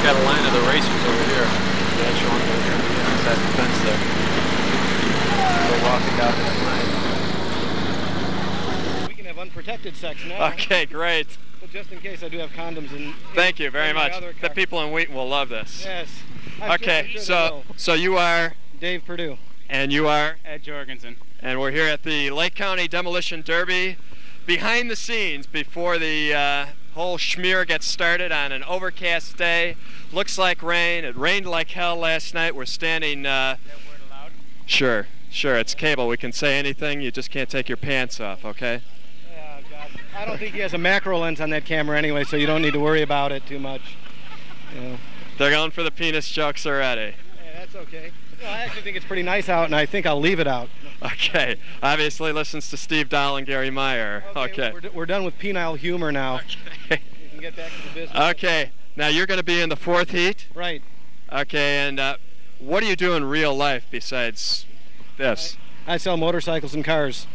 Got a line of the racers over here. Yeah, showing over here inside the fence there. We're walking down that line. We can have unprotected sex now. Okay, great. But just in case, I do have condoms in. Thank you very much. The people in Wheaton will love this. Yes. Okay, so you are Dave Perdue. And you are Ed Jorgensen. And we're here at the Lake County Demolition Derby, behind the scenes before the whole schmear gets started on an overcast day. Looks like rain. It rained like hell last night. We're standing. Is that word allowed? Sure. It's cable. We can say anything. You just can't take your pants off, okay? Yeah, God. I don't think he has a macro lens on that camera anyway, so you don't need to worry about it too much. You know. They're going for the penis jokes already. Yeah, that's okay. No, I actually think it's pretty nice out, and I think I'll leave it out. Okay. Obviously listens to Steve Dahl and Gary Meyer. Okay. We're done with penile humor now. Okay. We can get back to the business. Okay. Now you're going to be in the 4th heat? Right. Okay, and what do you do in real life besides this? I sell motorcycles and cars.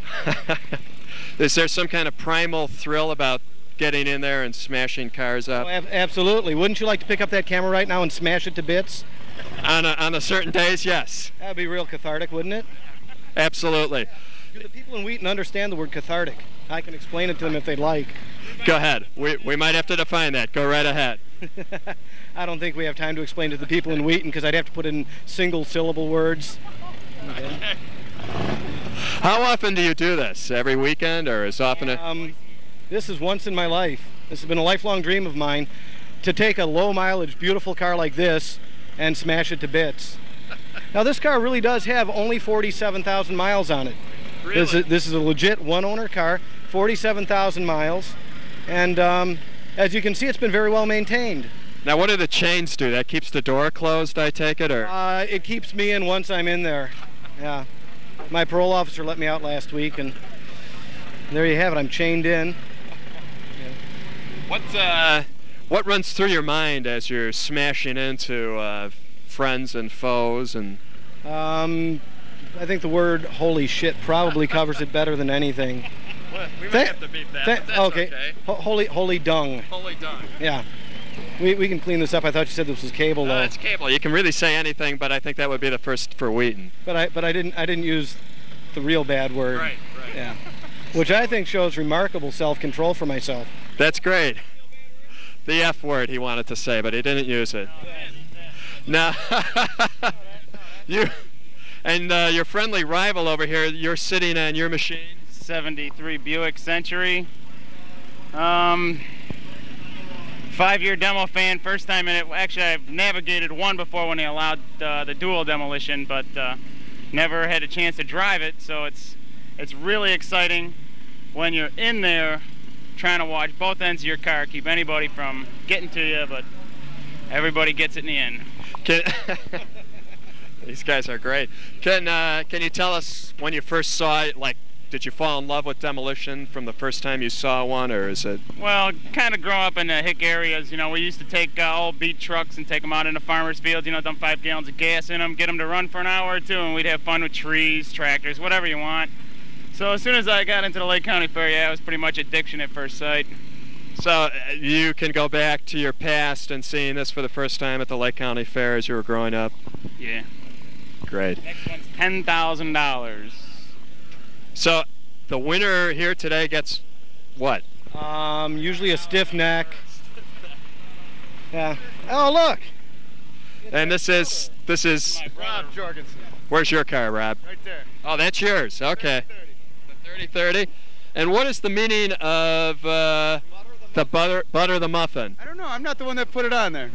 Is there some kind of primal thrill about getting in there and smashing cars up? Oh, absolutely. Wouldn't you like to pick up that camera right now and smash it to bits? On a certain days, yes. That would be real cathartic, wouldn't it? Absolutely. Do the people in Wheaton understand the word cathartic? I can explain it to them if they'd like. Go ahead. We might have to define that. Go right ahead. I don't think we have time to explain to the people in Wheaton because I'd have to put in single-syllable words. Okay. How often do you do this? Every weekend or as often? This is once in my life. This has been a lifelong dream of mine, to take a low-mileage, beautiful car like this and smash it to bits. Now, this car really does have only 47,000 miles on it. Really? This is a legit one-owner car, 47,000 miles, and as you can see, it's been very well maintained. Now, what do the chains do? That keeps the door closed, I take it, or? It keeps me in once I'm in there. Yeah. My parole officer let me out last week, and there you have it. I'm chained in. Yeah. What runs through your mind as you're smashing into friends and foes? And I think the word "holy shit" probably covers it better than anything. Well, we might have to beat that. But that's okay. Holy dung. Holy dung. Yeah. We can clean this up. I thought you said this was cable, though. It's cable. You can really say anything, but I think that would be the first for Wheaton. But I didn't use the real bad word. Right. Yeah. Which I think shows remarkable self-control for myself. That's great. The F word he wanted to say, but he didn't use it. Now, you and your friendly rival over here, you're sitting on your machine. 73 Buick Century. 5-year demo fan, first time in it. Actually, I've navigated one before when they allowed the dual demolition, but never had a chance to drive it. So it's really exciting when you're in there trying to watch both ends of your car, keep anybody from getting to you, but everybody gets it in the end. These guys are great. Can you tell us when you first saw it, like, did you fall in love with demolition from the first time you saw one, or is it? Well, kind of growing up in the hick areas, you know, we used to take old beat trucks and take them out into farmers' fields, you know, dump 5 gallons of gas in them, get them to run for an hour or two, and we'd have fun with trees, tractors, whatever you want. So as soon as I got into the Lake County Fair, yeah, it was pretty much addiction at first sight. So you can go back to your past and seeing this for the first time at the Lake County Fair as you were growing up? Yeah. Great. Next one's $10,000. So the winner here today gets what? Usually a stiff neck. Yeah. Oh, look. And this is Rob Jorgensen. Where's your car, Rob? Right there. Oh, that's yours. Okay. The 3030. And what is the meaning of the butter the muffin? I don't know. I'm not the one that put it on there.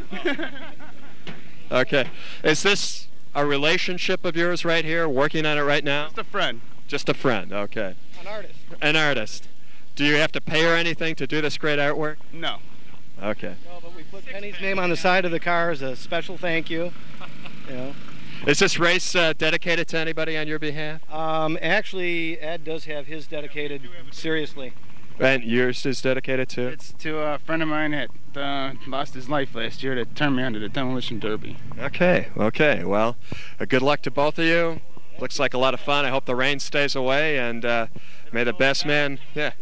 Okay. Is this a relationship of yours right here, working on it right now? Just a friend. Just a friend, okay. An artist. An artist. Do you have to pay her anything to do this great artwork? No. Okay. No, but we put Penny's name on the side of the car as a special thank you. You know. Is this race dedicated to anybody on your behalf? Actually, Ed does have his dedicated seriously. And yours is dedicated to? It's to a friend of mine that lost his life last year that turned me onto the Demolition Derby. Okay, okay. Well, good luck to both of you. Looks like a lot of fun. I hope the rain stays away, and may the best man, yeah.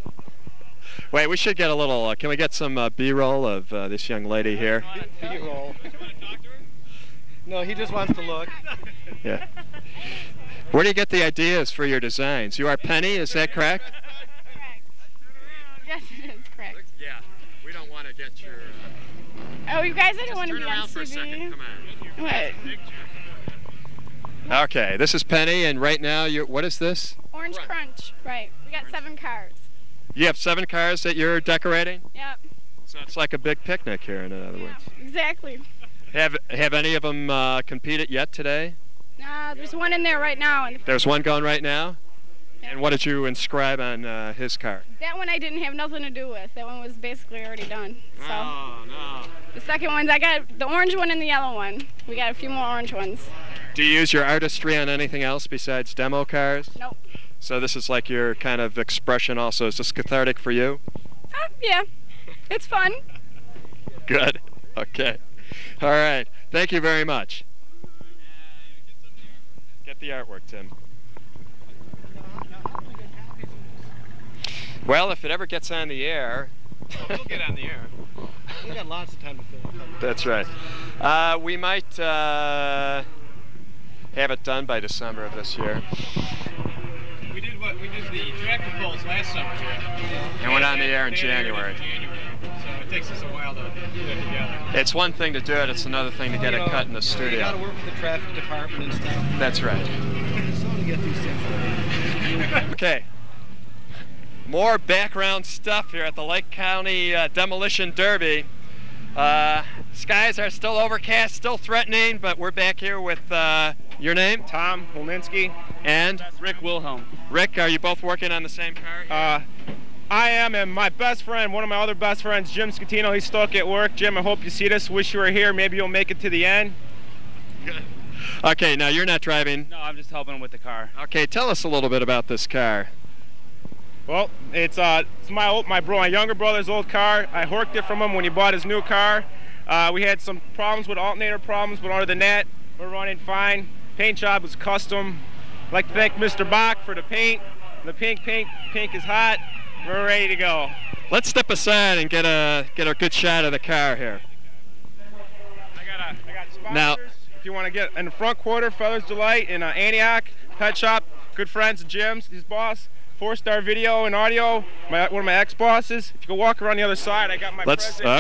Wait, we should get a little, can we get some B-roll of this young lady here? B-roll. No, he just wants to look. Yeah. Where do you get the ideas for your designs? You are Penny, is that correct? Correct. Yes, it is correct. Yeah. We don't want to get your... Oh, you guys, I don't want to be on TV. For a second. Come on. What? Okay, this is Penny, and right now, what is this? Orange Crunch. Right. We got 7 cars. You have 7 cars that you're decorating? Yep. So it's like a big picnic here, in other words. Exactly. Have any of them competed yet today? There's one in there right now. There's one going right now? Yeah. And what did you inscribe on his car? That one I didn't have nothing to do with. That one was basically already done. So. Oh, no. The second one's, I got the orange one and the yellow one. We got a few more orange ones. Do you use your artistry on anything else besides demo cars? Nope. So this is like your kind of expression also. Is this cathartic for you? Yeah. It's fun. Good. Okay. All right. Thank you very much. Get the artwork, Tim. Well, if it ever gets on the air... We'll get on the air. We've got lots of time to film. That's right. We might have it done by December of this year. We did the tractor pulls last summer here. And went on the air in January. So it takes us a while to put it together. It's one thing to do it, it's another thing to get it cut in the You studio. got to work with the traffic department and stuff. That's right. So to get these things done. Okay. More background stuff here at the Lake County Demolition Derby. Skies are still overcast, still threatening, but we're back here with your name? Tom Holminski. And? Rick Wilhelm. Rick, are you both working on the same car here? I am, and my best friend, one of my other best friends, Jim Scatino, he's stuck at work. Jim, I hope you see this. Wish you were here. Maybe you'll make it to the end. Good. Okay, now you're not driving. No, I'm just helping with the car. Okay, tell us a little bit about this car. Well, it's my younger brother's old car. I horked it from him when he bought his new car. We had some problems with alternator problems, but other than that, we're running fine. Paint job was custom. I'd like to thank Mr. Bach for the paint. The pink is hot. We're ready to go. Let's step aside and get a good shot of the car here. I got sponsors. Now, if you want to get in the front quarter, Feathers Delight in Antioch, Pet Shop, good friends of Jim's, his boss. 4-star video and audio, one of my ex-bosses. If you can walk around the other side, I got my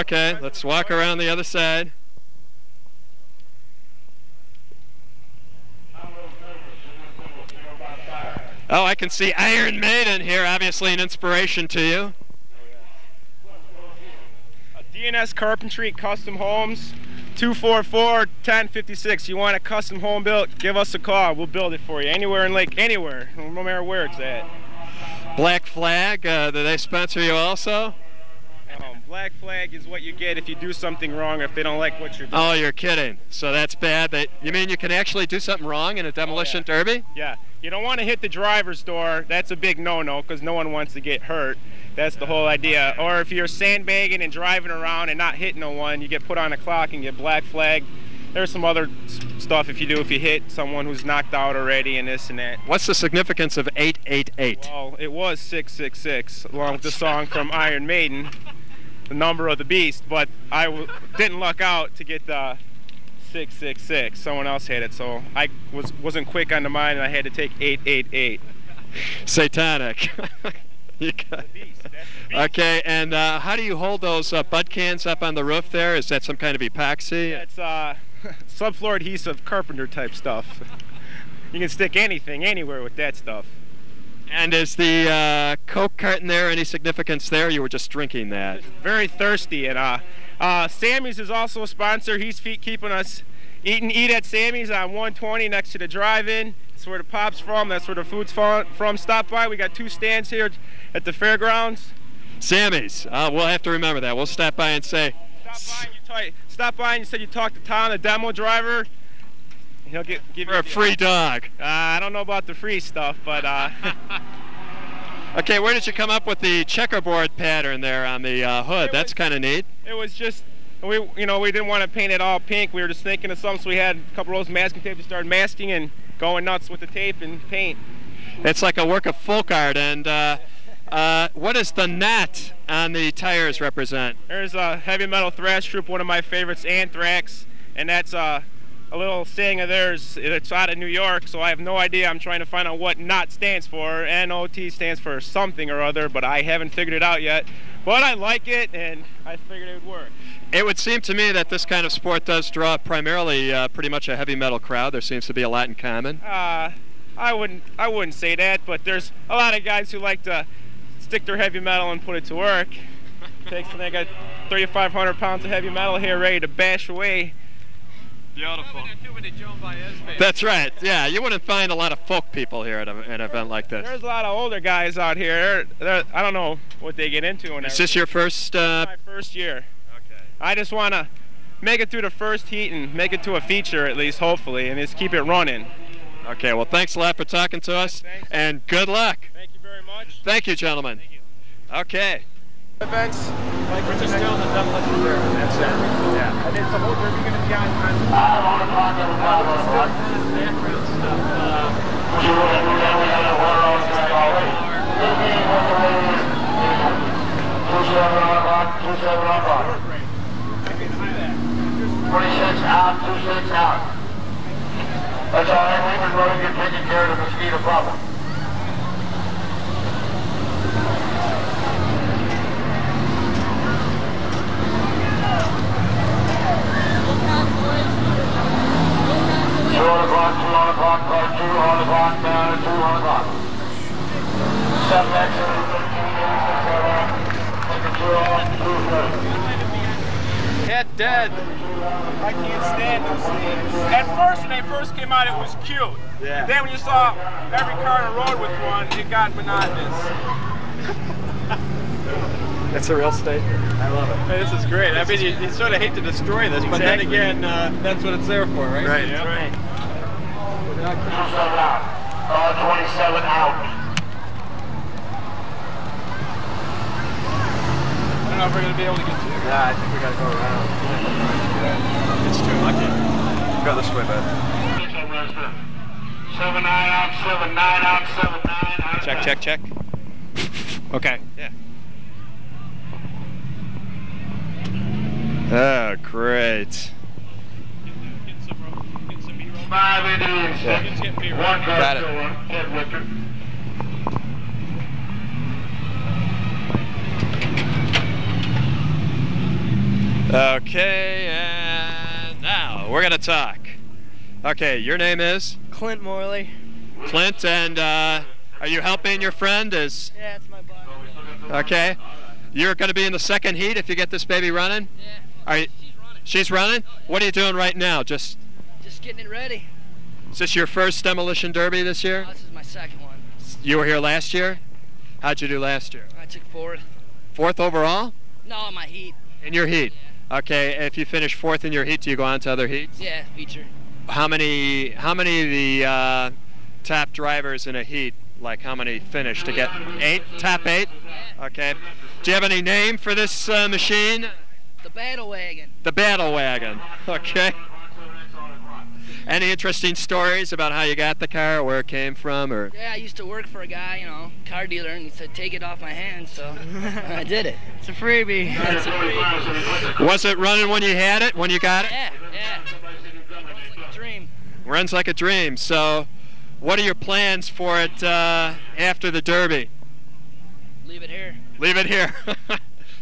Okay, let's walk around the other side. Oh, I can see Iron Maiden here, obviously an inspiration to you. DNS Carpentry Custom Homes, 244-1056. You want a custom home built, give us a call. We'll build it for you. Anywhere in Lake, anywhere, no matter where it's at. Black Flag, do they sponsor you also? Black Flag is what you get if you do something wrong, if they don't like what you're doing. Oh, you're kidding. So that's bad. You mean you can actually do something wrong in a demolition derby? Yeah. You don't want to hit the driver's door. That's a big no-no because no one wants to get hurt. That's the whole idea. Or if you're sandbagging and driving around and not hitting no one, you get put on a clock and get black flag. There's some other stuff if you hit someone who's knocked out already and this and that. What's the significance of 888? Well, it was 666, along with the song from Iron Maiden, the number of the beast, but I didn't luck out to get the 666. Someone else had it, so I wasn't quick on the mind, and I had to take 888. Satanic. You got... Okay, and how do you hold those bud cans up on the roof there? Is that some kind of epoxy? Yeah, it's subfloor adhesive carpenter type stuff. You can stick anything anywhere with that stuff. And is the Coke carton there any significance there? You were just drinking that. Very thirsty, and Sammy's is also a sponsor. He's keeping us eat at Sammy's on 120 next to the drive-in. That's where the pop's from. That's where the food's from. Stop by. We got 2 stands here at the fairgrounds. Sammy's. We'll have to remember that. We'll stop by and say. Stop by and you said you talked to Tom, the demo driver. He'll give you a free dog. I don't know about the free stuff, but. Okay, where did you come up with the checkerboard pattern there on the hood? That's kind of neat. It was just, we didn't want to paint it all pink. We were just thinking of something, so we had a couple rolls of masking tape. We started masking and going nuts with the tape and paint. It's like a work of folk art. And what does the knot on the tires represent? There's a heavy metal thrash troop, one of my favorites, Anthrax, and that's a little saying of theirs. It's out of New York, so I have no idea. I'm trying to find out what NOT stands for. N-O-T stands for something or other, but I haven't figured it out yet. But I like it, and I figured it would work. It would seem to me that this kind of sport does draw primarily pretty much a heavy metal crowd. There seems to be a lot in common. I wouldn't say that, but there's a lot of guys who like to stick their heavy metal and put it to work. They got 3,500 pounds of heavy metal here ready to bash away. Beautiful. That's right. Yeah, you wouldn't find a lot of folk people here at an event like this. There's a lot of older guys out here. I don't know what they get into. Is this your first? My first year. Okay. I just want to make it through the first heat and make it to a feature at least, hopefully, and just keep it running. Okay. Well, thanks a lot for talking to us, and good luck. Thank you very much. Thank you, gentlemen. Thank you. Okay. Events. Like we're just doing the demolition there. That's it. Yeah. And it's the whole derby going to be on. Background stuff. 26 out, 26 out. That's all right. We've been running and taking care of the mosquito problem. Two on the clock, car 2 on the clock, down to 2 on the clock. 7 exit, 2 off, 2 Cat dead. I can't stand those things. At first, when they first came out, it was cute. Yeah. Then when you saw every car on the road with one, it got monotonous. That's a real statement. I love it. Hey, this is great. I mean, you sort of hate to destroy this, but then again, that's what it's there for, right? Right. Yeah. Right. 27 out. 27 out. I don't know if we're going to be able to get through. Yeah, I think we got to go around. It's too lucky. Go this way, bud. 7 9 out, 7 9 out, 7 9 out. Check, check, check. Okay. Yeah. Oh, great. 5 Indian 6. 1 car Got it. still on. Head Richard. Okay, and now we're going to talk. Okay, your name is? Clint Morley. Clint, and are you helping your friend? Yeah, it's my buddy. Okay. You're going to be in the second heat if you get this baby running? Yeah. Are you, she's running? What are you doing right now? Just getting it ready. Is this your first demolition derby this year? This is my second one. You were here last year? How'd you do last year? I took 4th. 4th overall? No, my heat. In your heat? Yeah. Okay, if you finish 4th in your heat, do you go on to other heats? Yeah, feature. How many of the top drivers in a heat, like how many finish to get 8? Top 8? Yeah. Okay. Do you have any name for this machine? The Battle Wagon. The Battle Wagon. Okay. Any interesting stories about how you got the car, or where it came from, or? Yeah, I used to work for a guy, you know, car dealer, and he said take it off my hands, so I did it. It's a freebie. It's a freebie. Was it running when you had it, when you got it? Yeah, yeah. Runs like a dream. Runs like a dream. So, what are your plans for it after the Derby? Leave it here. Leave it here.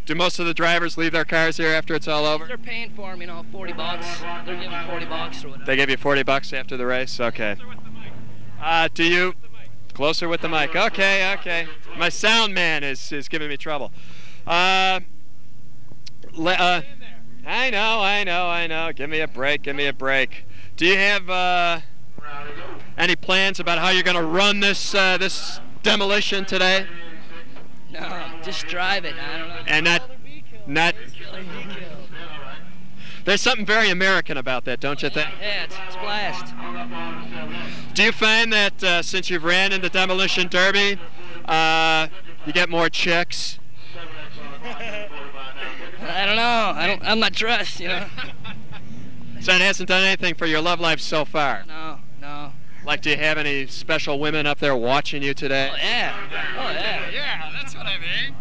Do most of the drivers leave their cars here after it's all over? They're paying for them, you know, $40. They're giving $40 or whatever. They give you $40 after the race? Okay. Do you? Closer with the mic. Okay, okay. My sound man is giving me trouble. I know. Give me a break, give me a break. Do you have any plans about how you're going to run this this demolition today? No, just drive it. I don't know. And not. There's something very American about that, don't you think? Yeah, it's blast. Do you find that since you've ran in the demolition derby, you get more chicks? I don't know. I'm not dressed, you know. So it hasn't done anything for your love life so far? No. Like, do you have any special women up there watching you today? Oh, yeah. Yeah, that's what I mean.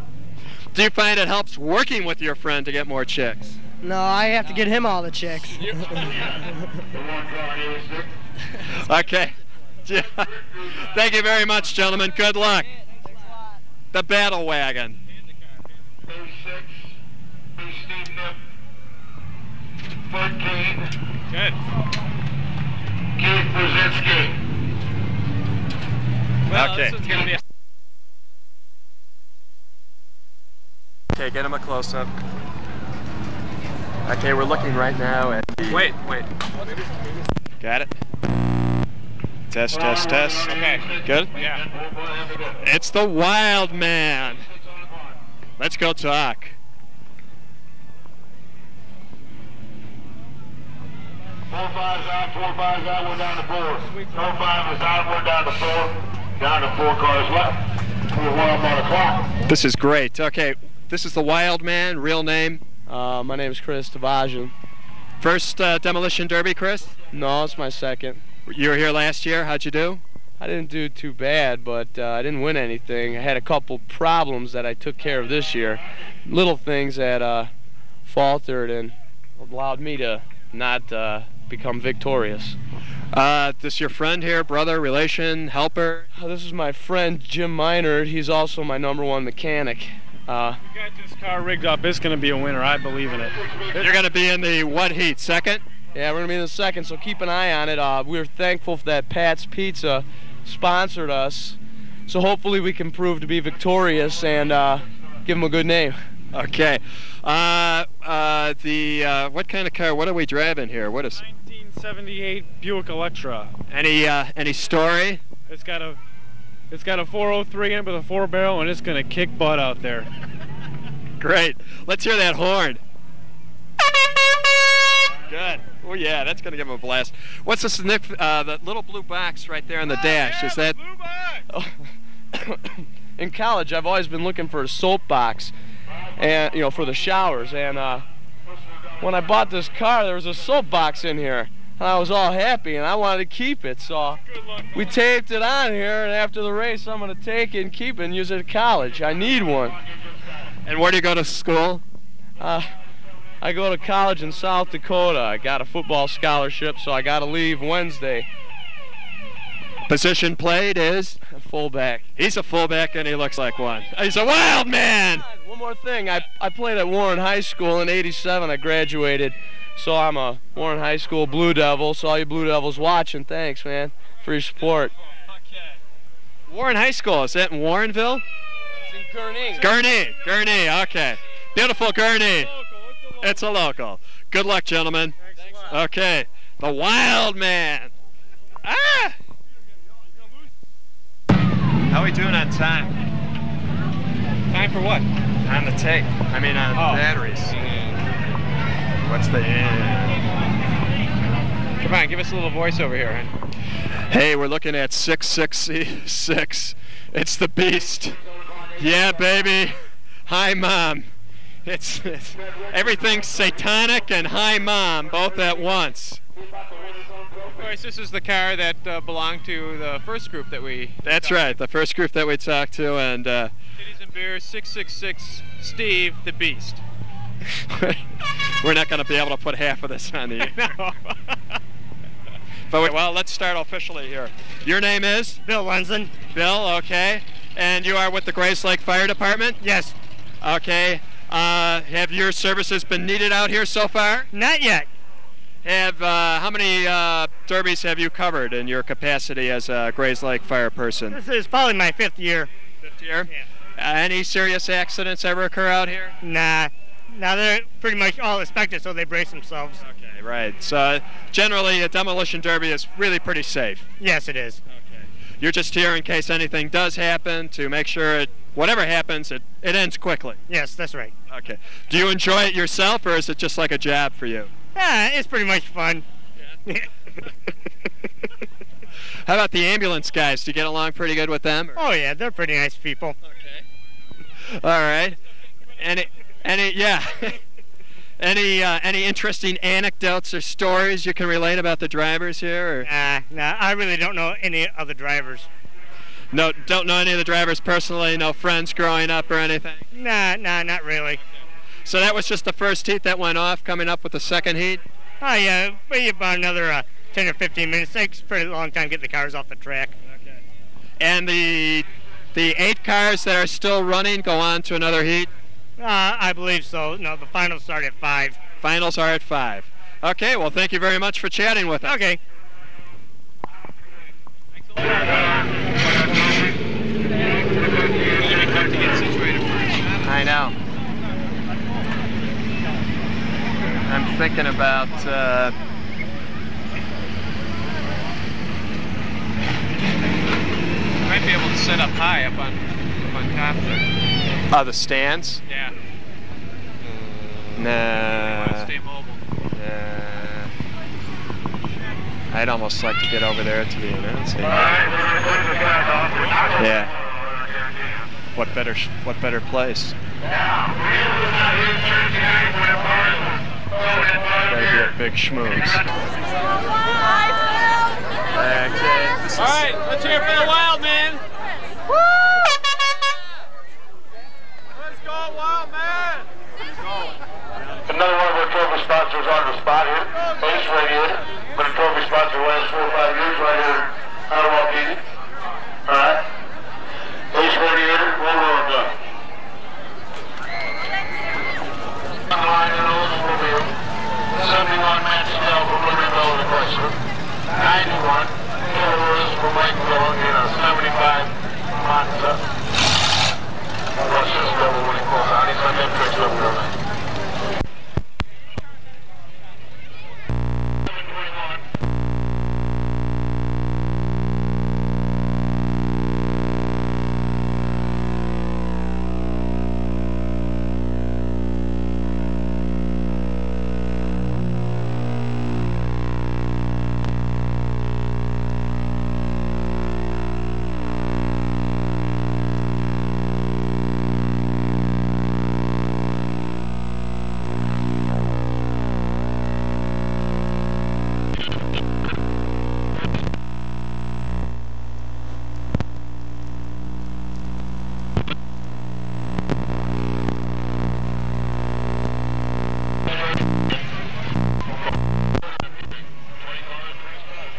Do you find it helps working with your friend to get more chicks? No, I have to get him all the chicks. Okay. Thank you very much, gentlemen. Good luck. The battle wagon. Good. Keith Brzezinski. Well, Okay. this is going to be a... Okay, get him a close-up. Okay, we're looking right now at the... Wait. Got it? Test. Okay. Good? Yeah. It's the Wild Man. Let's go talk. 4-5's out, 4-5's out, we're down to 4. 4-5 is out, we're down to 4. Down to 4 cars left. We're 1 on the clock. This is great. Okay, this is the Wild Man, real name. My name is Chris Tavajan. First demolition derby, Chris? No, it's my second. You were here last year. How'd you do? I didn't do too bad, but I didn't win anything. I had a couple problems that I took care of this year. Little things that faltered and allowed me to not become victorious. This your friend here, brother, relation, helper? This is my friend Jim Minard. He's also my #1 mechanic. You got this car rigged up. It's going to be a winner. I believe in it. You're going to be in the what heat? Second? Yeah, we're going to be in the second, so keep an eye on it. We're thankful that Pat's Pizza sponsored us, so hopefully we can prove to be victorious and give them a good name. Okay. What kind of car? What are we driving here? What is? 1978 Buick Electra. Any story? It's got a 403 in it with a 4-barrel, and it's going to kick butt out there. Great. Let's hear that horn. Good. Oh yeah, that's going to give him a blast. What's the little blue box right there on the dash? Yeah, Is that? Blue box. In college, I've always been looking for a soap box, and for the showers. And when I bought this car, there was a soap box in here, and I was all happy, and I wanted to keep it. So we taped it on here, and after the race, I'm going to take it and keep it and use it at college. I need one. And where do you go to school? I go to college in South Dakota. I got a football scholarship, so I got to leave Wednesday. Position played is? Fullback. He's a fullback and he looks like one. He's a wild man! One more thing. I played at Warren High School in '87. I graduated, so I'm a Warren High School Blue Devil. So all you Blue Devils watching, thanks, man, for your support. Okay. Warren High School, is that in Warrenville? It's in Gurnee. Gurnee, okay. Beautiful Gurnee. It's a local. Good luck, gentlemen. Thanks a lot. Okay. The Wild Man. Ah! How are we doing on time? Time for what? On the tape. I mean, on batteries. What's the... Come on, give us a little voice over here, huh? Hey, we're looking at 666. It's the Beast. Yeah, baby. Hi, Mom. It's everything's satanic and hi, Mom, both at once. Of course, this is the car that belonged to the first group that we... That's right, the first group that we talked to, and... Titties and Beers, 666, Steve, the Beast. We're not going to be able to put half of this on the air. No. But well, let's start officially here. Your name is? Bill Lenzen. Bill, okay. And you are with the Grace Lake Fire Department? Yes. Okay. Have your services been needed out here so far? Not yet. How many derbies have you covered in your capacity as a Grays Lake fire person? This is probably my 5th year. 5th year? Yeah. Any serious accidents ever occur out here? Nah. Now they're pretty much all expected, so they brace themselves. Okay, right. So generally, a demolition derby is really pretty safe. Yes, it is. Okay. You're just here in case anything does happen to make sure whatever happens, it ends quickly. Yes, that's right. Okay. Do you enjoy it yourself, or is it just like a job for you? It's pretty much fun. Yeah. How about the ambulance guys? Do you get along pretty good with them? Or? Oh yeah, they're pretty nice people. Okay. All right. Any interesting anecdotes or stories you can relate about the drivers here? Or? Nah, I really don't know any of the drivers. No, don't know any of the drivers personally? No friends growing up or anything? Nah, not really. So that was just the first heat that went off, coming up with the second heat? Oh yeah, maybe about another 10 or 15 minutes. Takes a pretty long time to get the cars off the track. Okay. And the 8 cars that are still running go on to another heat? I believe so. No, the finals start at 5. Finals are at 5. Okay, well, thank you very much for chatting with us. Okay. I know. I'm thinking about Might be able to set up high up on top there. the stands? Yeah. Nah. Stay mobile. I'd almost like to get over there to the announcing. Yeah. What better place? Gotta be at Big Schmooze. All right, let's hear it for the Wild Man. Let's go, Wild Man. Another one of our trophy sponsors on the spot here. Ace Radiator. Been a trophy sponsor the last 4 or 5 years right here in Milwaukee. Alright. Ace Radiator, roll on done. Line in Oldsmobile. 71 Mansell from Libertyville to Chrysler. 91 Taylor's from Lakeville in a 75 Monza. What's this double when he pulls out? He's on that picture up there.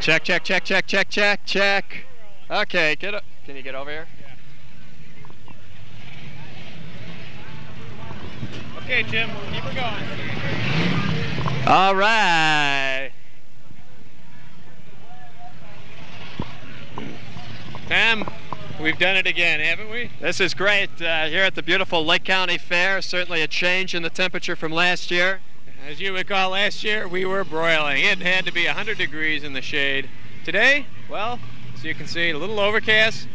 Check, check, check, check, check, check, check. Okay, get up. Can you get over here? Yeah. Okay, Jim, keep her going. All right. Tom, we've done it again, haven't we? This is great here at the beautiful Lake County Fair. Certainly a change in the temperature from last year. As you recall, last year we were broiling. It had to be 100 degrees in the shade. Today, well, as you can see, a little overcast,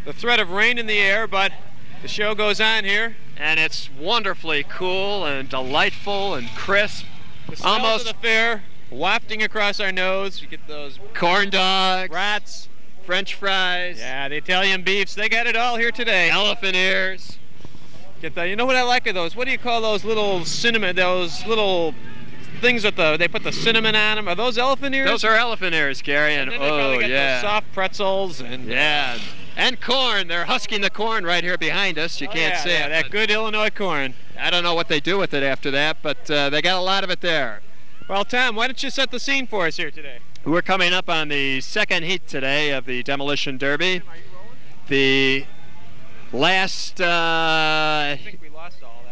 the threat of rain in the air, but the show goes on here. And it's wonderfully cool and delightful and crisp. The smells of the fair wafting across our nose. You get those corn dogs, brats, French fries. Yeah, the Italian beefs. They got it all here today. Elephant ears. Get the, you know what I like of those? What do you call those little cinnamon, those little things with they put the cinnamon on them? Are those elephant ears? Those are elephant ears, Gary. And then they probably got those soft pretzels and and corn. They're husking the corn right here behind us. You can't see it. That good Illinois corn. I don't know what they do with it after that, but they got a lot of it there. Well, Tom, why don't you set the scene for us here today? We're coming up on the second heat today of the Demolition Derby. The last I think we lost all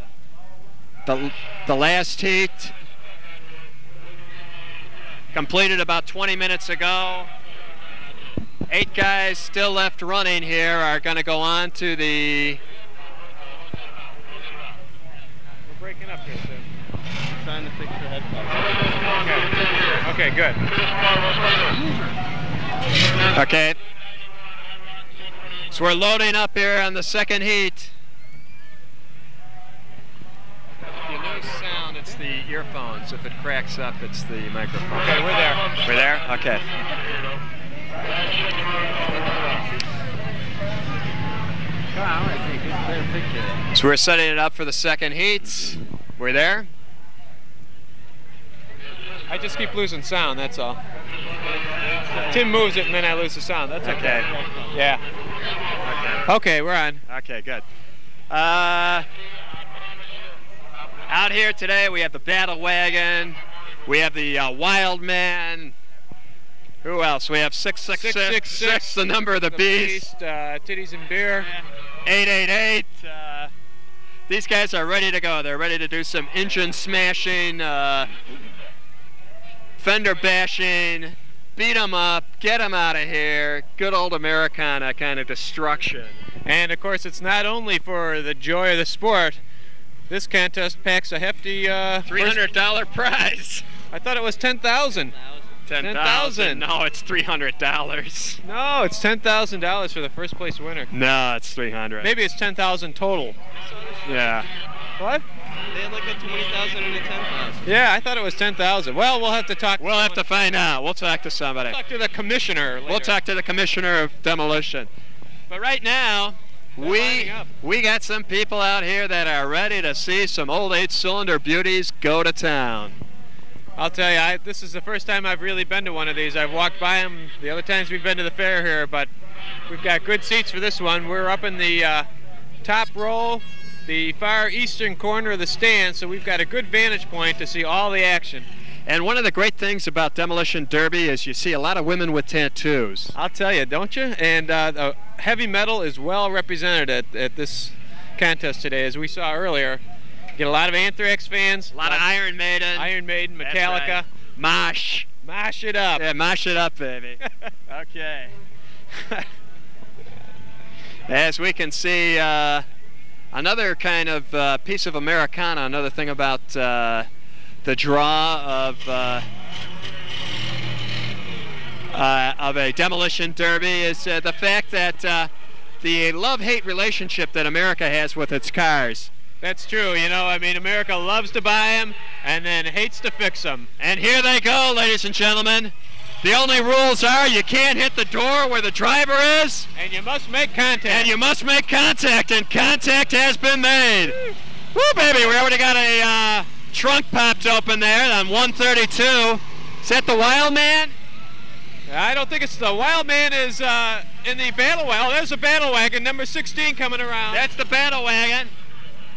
that. The last heat completed about 20 minutes ago. 8 guys still left running here are going to go on to the... We're breaking up here, sir. trying to fix the head cover. Okay, good. Okay. So we're loading up here on the second heat. If you lose sound, it's the earphones. If it cracks up, it's the microphone. Okay, we're there. We're there? Okay. So we're setting it up for the second heat. We're there? I just keep losing sound, that's all. Tim moves it and then I lose the sound. That's okay. Yeah. Okay, we're on. Okay, good. Out here today we have the Battle Wagon, we have the Wild Man. Who else? We have 666, the number of the beast. Titties and beer. 888. These guys are ready to go. They're ready to do some engine smashing, fender bashing, beat them up, get them out of here. Good old Americana kind of destruction. And of course, it's not only for the joy of the sport. This contest packs a hefty $300 prize. I thought it was $10,000. $10,000. No, it's $300. No, it's $10,000 for the first place winner. No, it's $300. Maybe it's $10,000 total. Yeah. What? They had like a 20,000 and a 10,000. Yeah, I thought it was 10,000. Well, we'll have to talk. We'll have to find out. We'll talk to somebody. We'll talk to the commissioner later. We'll talk to the commissioner of demolition. But right now, we got some people out here that are ready to see some old 8-cylinder beauties go to town. I'll tell you, this is the first time I've really been to one of these. I've walked by them the other times we've been to the fair here, but we've got good seats for this one. We're up in the top row, the far eastern corner of the stand, so we've got a good vantage point to see all the action. And one of the great things about Demolition Derby is you see a lot of women with tattoos. I'll tell you, don't you? And the heavy metal is well represented at this contest today, as we saw earlier. Get a lot of Anthrax fans. A lot of Iron Maiden. Iron Maiden, Metallica. Right. Mosh. Mosh it up. Yeah, mosh it up, baby. Okay. As we can see, another kind of piece of Americana, another thing about the draw of a demolition derby is the fact that the love-hate relationship that America has with its cars. That's true, you know, I mean, America loves to buy them and then hates to fix them. And here they go, ladies and gentlemen. The only rules are you can't hit the door where the driver is. And you must make contact. And you must make contact, and contact has been made. Woo, baby, we already got a trunk popped open there on 132. Is that the Wild Man? I don't think it's the Wild Man is in the battle wagon. Oh, there's a battle wagon, number 16 coming around. That's the battle wagon.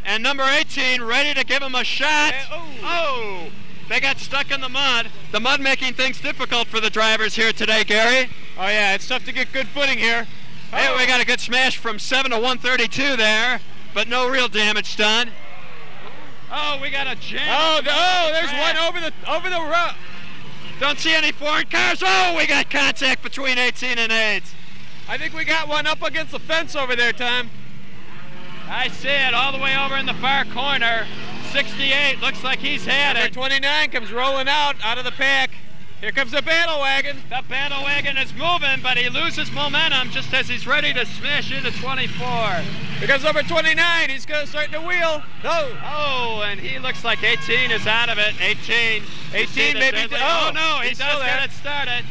And number 18 ready to give him a shot. Oh, they got stuck in the mud. The mud making things difficult for the drivers here today, Gary. Oh yeah, it's tough to get good footing here. Hey, we got a good smash from 7 to 132 there, but no real damage done. Oh, we got a jam. Oh, there's one over the road. Don't see any foreign cars. Oh, we got contact between 18 and 8. I think we got one up against the fence over there, Tom. I see it all the way over in the far corner. 68 looks like he's had Number it. 29 comes rolling out of the pack. Here comes the battle wagon. The battle wagon is moving, but he loses momentum just as he's ready to smash into 24. Here comes number 29. He's going to start to wheel. Oh, and he looks like 18 is out of it. 18 maybe. Oh, no, he does get it started.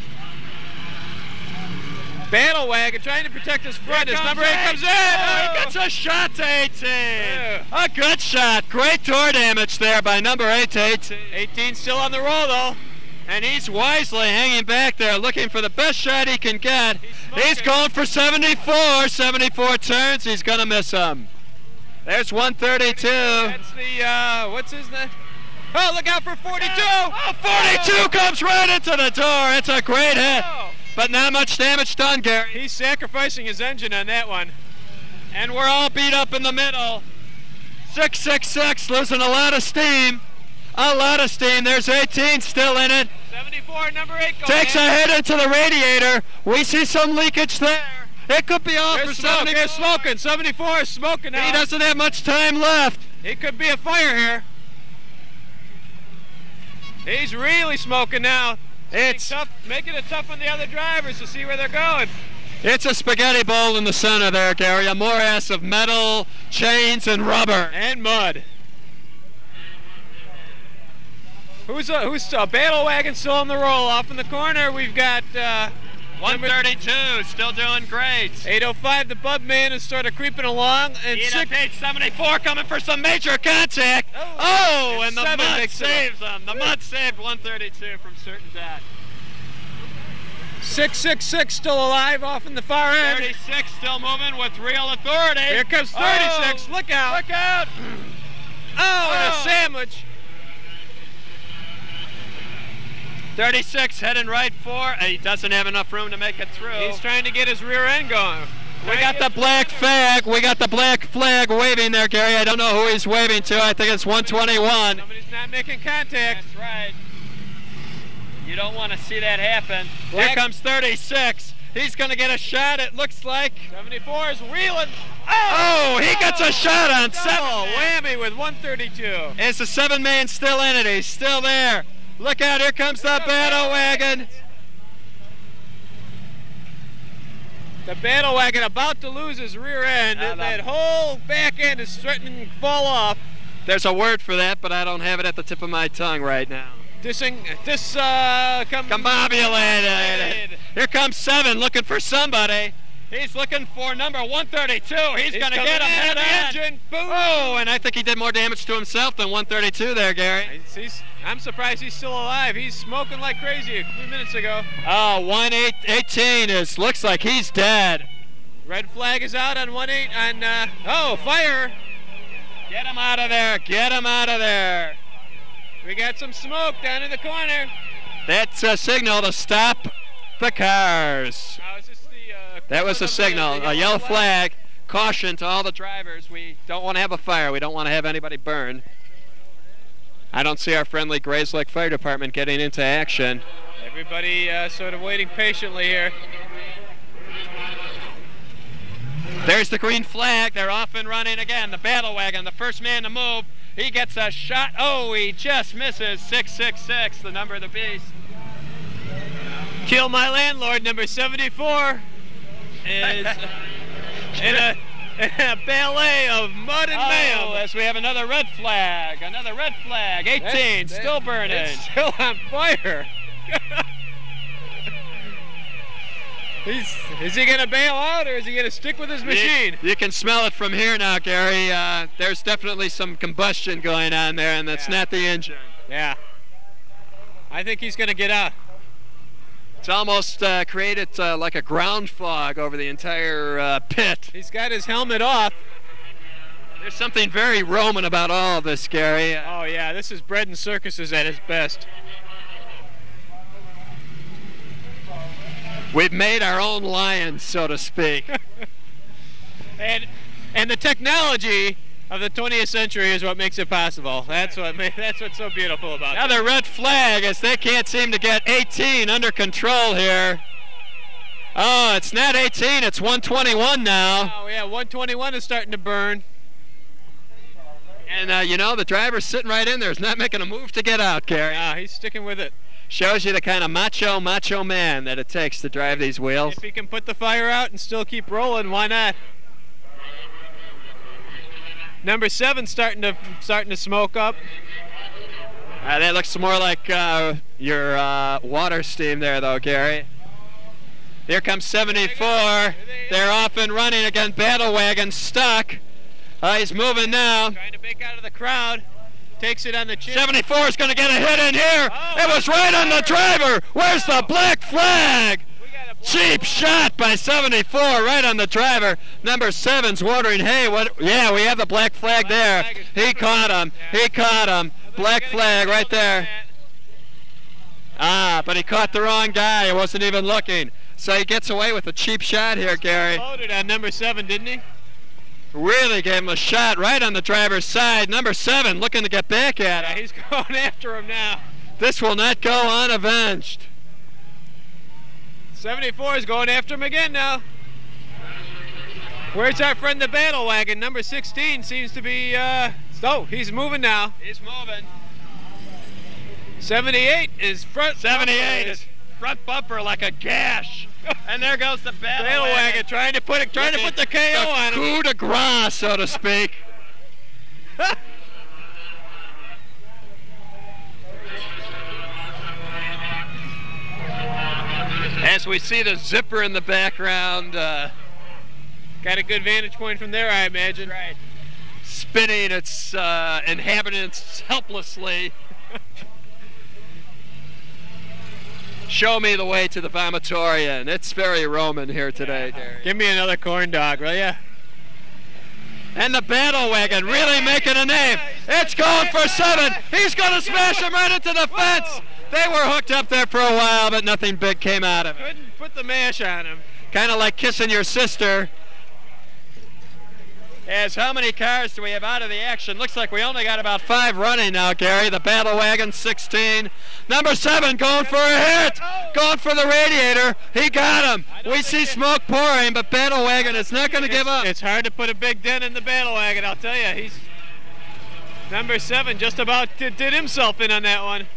Battle wagon trying to protect his front as number 8 comes in. Oh, he gets a shot to 18. Yeah. A good shot. Great door damage there by number 8 to 18. 18 still on the roll, though. And he's wisely hanging back there looking for the best shot he can get. He's going for 74. 74 turns. He's going to miss him. There's 132. That's the, what's his name? Oh, look out for 42. Oh, 42 comes right into the door. It's a great hit. But not much damage done, Gary. He's sacrificing his engine on that one. And we're all beat up in the middle. 666 losing a lot of steam. A lot of steam. There's 18 still in it. 74, number 8 going Takes a hit into the radiator. We see some leakage there. It could be all for 74. There's smoking. 74 is smoking now. He doesn't have much time left. It could be a fire here. He's really smoking now. It's tough, making it tough on the other drivers to see where they're going. It's a spaghetti bowl in the center there, Gary. A morass of metal, chains, and rubber. And mud. Who's a battle wagon still on the roll? Off in the corner, we've got 132, still doing great. 805, the Bub Man is sort of creeping along. And page 74 coming for some major contact. Oh, and the mud saves them. The mud saved 132 from certain death. 666 still alive off in the far end. 36 still moving with real authority. Here comes 36. Oh, look out. Look out. Oh, and a sandwich. 36 heading right for. He doesn't have enough room to make it through. He's trying to get his rear end going. We got the black flag. We got the black flag waving there, Gary. I don't know who he's waving to. I think it's 121. Somebody's not making contact. That's right. You don't want to see that happen. Black. Here comes 36. He's going to get a shot, it looks like. 74 is wheeling. Oh, he gets a shot on 7. Whammy with 132. Is the 7-man still in it? He's still there. Look out, here comes the battle wagon. The battle wagon about to lose his rear end. That whole back end is threatening to fall off. There's a word for that, but I don't have it at the tip of my tongue right now. Discombobulated. Here comes 7 looking for somebody. He's looking for number 132. He's going to get him head on. Boom. Oh, and I think he did more damage to himself than 132 there, Gary. I'm surprised he's still alive. He's smoking like crazy a few minutes ago. Oh, 118 looks like he's dead. Red flag is out on 18 on oh, fire. Get him out of there. Get him out of there. We got some smoke down in the corner. That's a signal to stop the cars. That was a signal, a yellow flag. Caution to all the drivers. We don't want to have a fire. We don't want to have anybody burn. I don't see our friendly Grays Lake Fire Department getting into action. Everybody sort of waiting patiently here. There's the green flag. They're off and running again. The battle wagon, the first man to move. He gets a shot. Oh, he just misses. 666, the number of the beast. Kill My Landlord, number 74, is in a ballet of mud and mayhem. As we have another red flag. Another red flag. 18, still burning. It's still on fire. Is he going to bail out, or is he going to stick with his machine? You can smell it from here now, Gary. There's definitely some combustion going on there, and that's not the engine. Yeah. I think he's going to get out. It's almost created like a ground fog over the entire pit. He's got his helmet off. There's something very Roman about all of this, Gary. Oh, yeah. This is bread and circuses at its best. We've made our own lions, so to speak. and the technology of the 20th century is what makes it possible. That's what's so beautiful about it. Another red flag as they can't seem to get 18 under control here. Oh, it's not 18, it's 121 now. Oh, yeah, 121 is starting to burn. And, you know, the driver's sitting right in there. He's not making a move to get out, Gary. Yeah, he's sticking with it. Shows you the kind of macho man that it takes to drive these wheels. If he can put the fire out and still keep rolling, why not? Number 7 starting to smoke up. That looks more like your water steam there, though, Gary. Here comes 74. They're off and running again. Battle wagon stuck. He's moving now. Trying to break out of the crowd. Takes it on the chin. 74 is going to get a hit in here. It was right on the driver. Where's the black flag? Cheap shot by 74 right on the driver. Number 7's wondering, hey, what? Yeah, we have the black flag there. He caught him. He caught him. Black flag right there. Ah, but he caught the wrong guy. He wasn't even looking. So he gets away with a cheap shot here, Gary. Loaded on number 7, didn't he? Really gave him a shot right on the driver's side. Number 7 looking to get back at him. Yeah, he's going after him now. This will not go unavenged. 74 is going after him again now. Where's our friend the battle wagon? Number 16 seems to be, oh, he's moving now. He's moving. 78 is front. 78 is front bumper like a gash. And there goes the battle wagon trying to put the KO on him. Coup de grace, so to speak. As we see the zipper in the background. Got a good vantage point from there, I imagine. Right. Spinning its inhabitants helplessly. Show me the way to the vomitorium. It's very Roman here today, Gary. Give me another corn dog, will ya? And the battle wagon really making a name. It's going for 7. He's going to smash him right into the fence. They were hooked up there for a while, but nothing big came out of it. Couldn't put the mash on him. Kind of like kissing your sister. As how many cars do we have out of the action? Looks like we only got about 5 running now, Gary. The battle wagon, 16. Number 7 going for a hit. Going for the radiator. He got him. We see smoke pouring, but battle wagon is not going to give up. It's hard to put a big dent in the battle wagon, I'll tell you. He's number 7 just about did himself in on that one.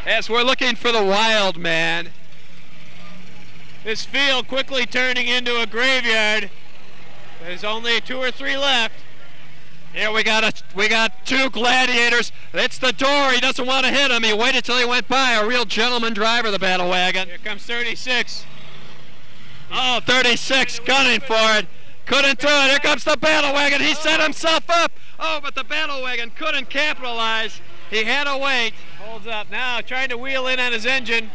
As we're looking for the wild man. This field quickly turning into a graveyard. There's only 2 or 3 left. Here we got 2 gladiators. It's the door. He doesn't want to hit him. He waited till he went by. A real gentleman driver, the battle wagon. Here comes 36. Oh, 36 gunning for it. Couldn't do it. Here comes the battle wagon. He set himself up. Oh, but the battle wagon couldn't capitalize. He had to wait. Holds up now, trying to wheel in on his engine.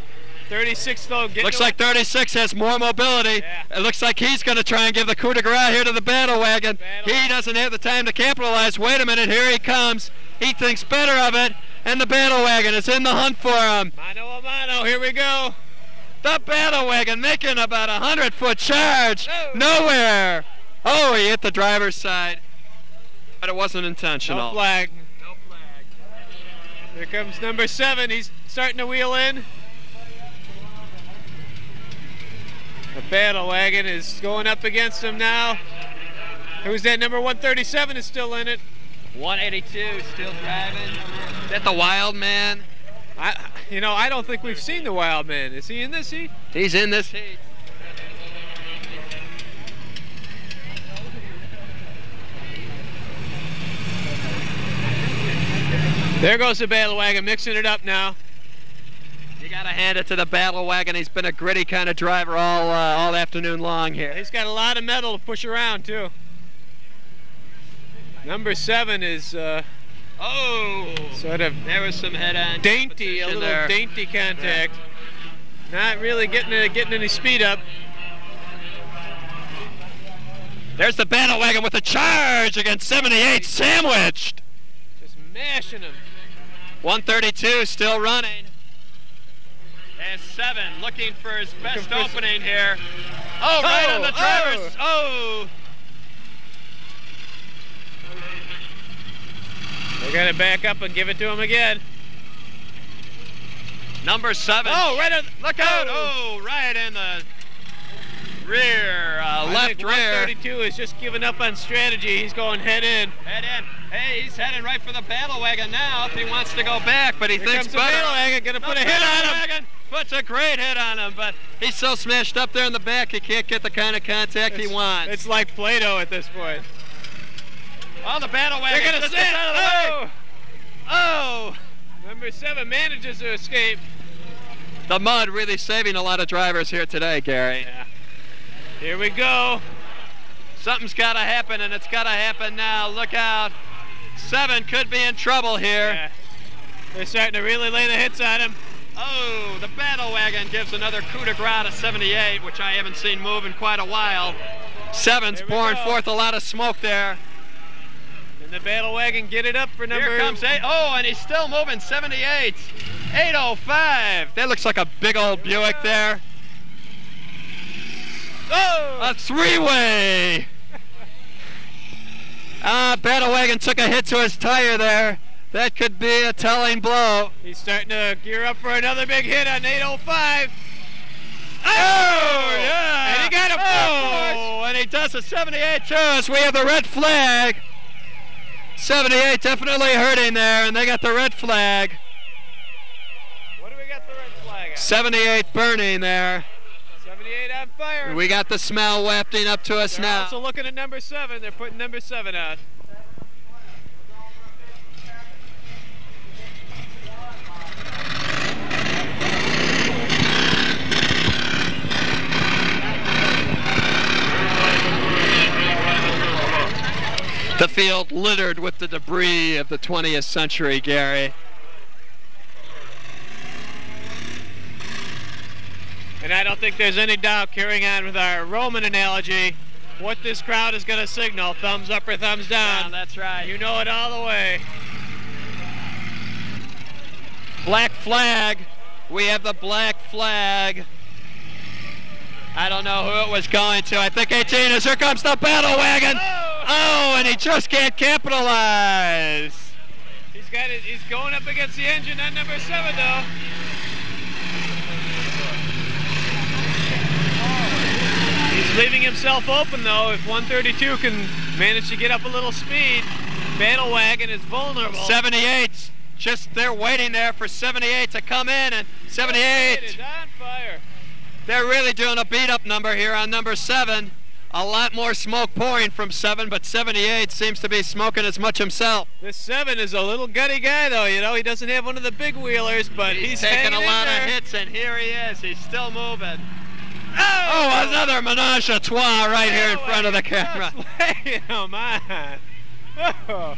36 though. Looks like 36 has more mobility. Yeah. It looks like he's going to try and give the coup de grace here to the battle wagon. He doesn't have the time to capitalize. Wait a minute, here he comes. He thinks better of it, and the battle wagon is in the hunt for him. Mano a mano, here we go. The battle wagon making about a 100-foot charge. Nowhere. Oh, he hit the driver's side, but it wasn't intentional. No flag. No flag. Here comes number 7. He's starting to wheel in. The battle wagon is going up against him now. Who's that? Number 137 is still in it. 182 still driving. Is that the wild man? I don't think we've seen the wild man. Is he in this heat? He's in this heat. There goes the battle wagon, mixing it up now. You got to hand it to the battle wagon. He's been a gritty kind of driver all afternoon long here. He's got a lot of metal to push around too. Number 7 is sort of there was some head-on dainty, a little there. Dainty contact. Yeah. Not really getting any speed up. There's the battle wagon with a charge against 78, sandwiched. Just mashing him. 132 still running. And 7 looking for his best opening here. Oh, right on the driver's. Oh. They got to back up and give it to him again. Number 7. Oh, right on. Look out. Oh, right in the rear, left rear. 132 is just giving up on strategy. He's going head in. Head in. Hey, he's heading right for the battle wagon now if he wants to go back, but he thinks comes better. The battle wagon, gonna put a hit on him. Puts a great hit on him, but he's so smashed up there in the back he can't get the kind of contact he wants. It's like Play-Doh at this point. Oh, the battle wagon. They're gonna sit out of the way. Oh! Number 7 manages to escape. The mud really saving a lot of drivers here today, Gary. Yeah. Here we go. Something's got to happen, and it's got to happen now. Look out. 7 could be in trouble here. Yeah. They're starting to really lay the hits on him. Oh, the battle wagon gives another coup de grace to 78, which I haven't seen move in quite a while. 7's pouring forth a lot of smoke there. And the battle wagon get it up for number... Here comes 8. Oh, and he's still moving. 78. 805. That looks like a big old Buick there. Oh! A 3-way. Battle wagon took a hit to his tire there. That could be a telling blow. He's starting to gear up for another big hit on 805. Oh, yeah. And he got a and he does a 78 to us. We have the red flag. 78 definitely hurting there, and they got the red flag. What do we got the red flag at? 78 burning there. 78 on fire. We got the smell wafting up to us They're now. also looking at number 7. They're putting number 7 out. The field littered with the debris of the 20th century, Gary. And I don't think there's any doubt, carrying on with our Roman analogy, what this crowd is going to signal. Thumbs up or thumbs down. Yeah, that's right. You know it all the way. Black flag. We have the black flag. I don't know who it was going to. I think 18 is. Here comes the battle wagon. Oh, and he just can't capitalize. He's got it. He's going up against the engine on number 7, though. He's leaving himself open, though. If 132 can manage to get up a little speed, battle wagon is vulnerable. 78, just they're waiting there for 78 to come in, and 78 is on fire. They're really doing a beat-up number here on number 7. A lot more smoke pouring from 7, but 78 seems to be smoking as much himself. This 7 is a little gutty guy, though. You know, he doesn't have one of the big wheelers, but he's taking a lot of hits, and here he is. He's still moving. Oh, another menage a trois right here in front of the camera. Oh, man. Oh.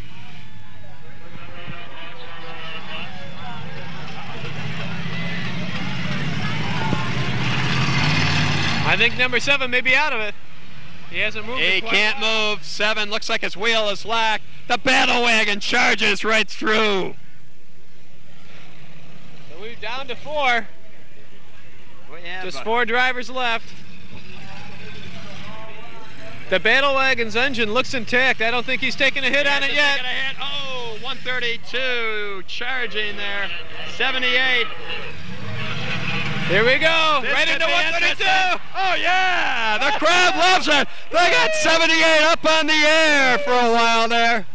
I think number 7 may be out of it. He hasn't moved. He can't move. 7 looks like his wheel is lack. The battle wagon charges right through. So we're down to 4. Just 4 drivers left. The battle wagon's engine looks intact. I don't think he's taken a hit on it yet. Oh, 132 charging there. 78. Here we go. Right into 132. Oh, yeah. The crowd loves it. They got 78 up on the air for a while there.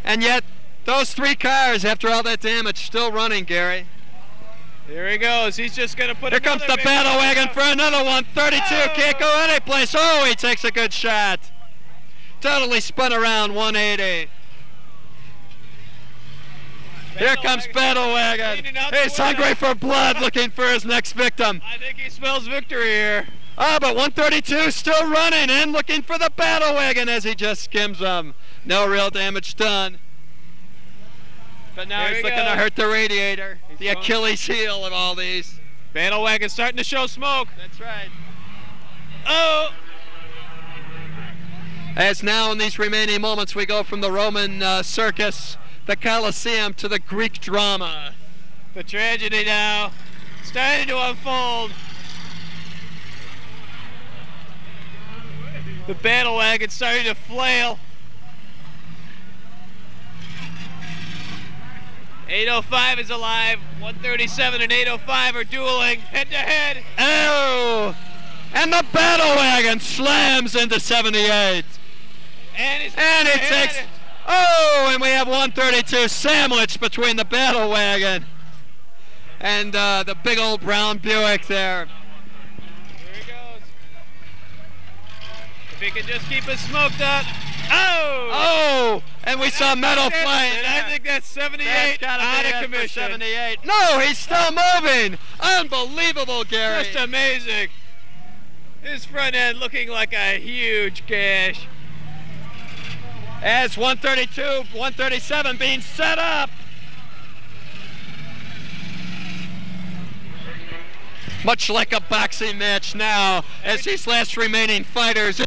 And yet, those 3 cars, after all that damage, still running, Gary. Here he goes. He's just going to put Here comes the battle wagon for another one. 32 can't go anyplace. Oh, he takes a good shot. Totally spun around 180. Here comes Battle Wagon. He's hungry for blood, looking for his next victim. I think he smells victory here. Oh, but 132 still running and looking for the Battle Wagon as he just skims them. No real damage done. But now he's looking to hurt the radiator, the Achilles heel of all these. Battle Wagon starting to show smoke. That's right. Oh! As now in these remaining moments we go from the Roman circus, the Colosseum, to the Greek drama. The tragedy now starting to unfold. The battle wagon starting to flail. 805 is alive. 137 and 805 are dueling head to head. Oh! And the battle wagon slams into 78. And it takes. Oh, and we have 132 sandwiched between the battle wagon and the big old brown Buick there. Here he goes. If he can just keep it smoked up. Oh! Oh! And we saw metal flame. And I think that's 78 out of commission. 78. No, he's still moving. Unbelievable, Gary. Just amazing. His front end looking like a huge gash. As 132, 137 being set up. Much like a boxing match now, as these last remaining fighters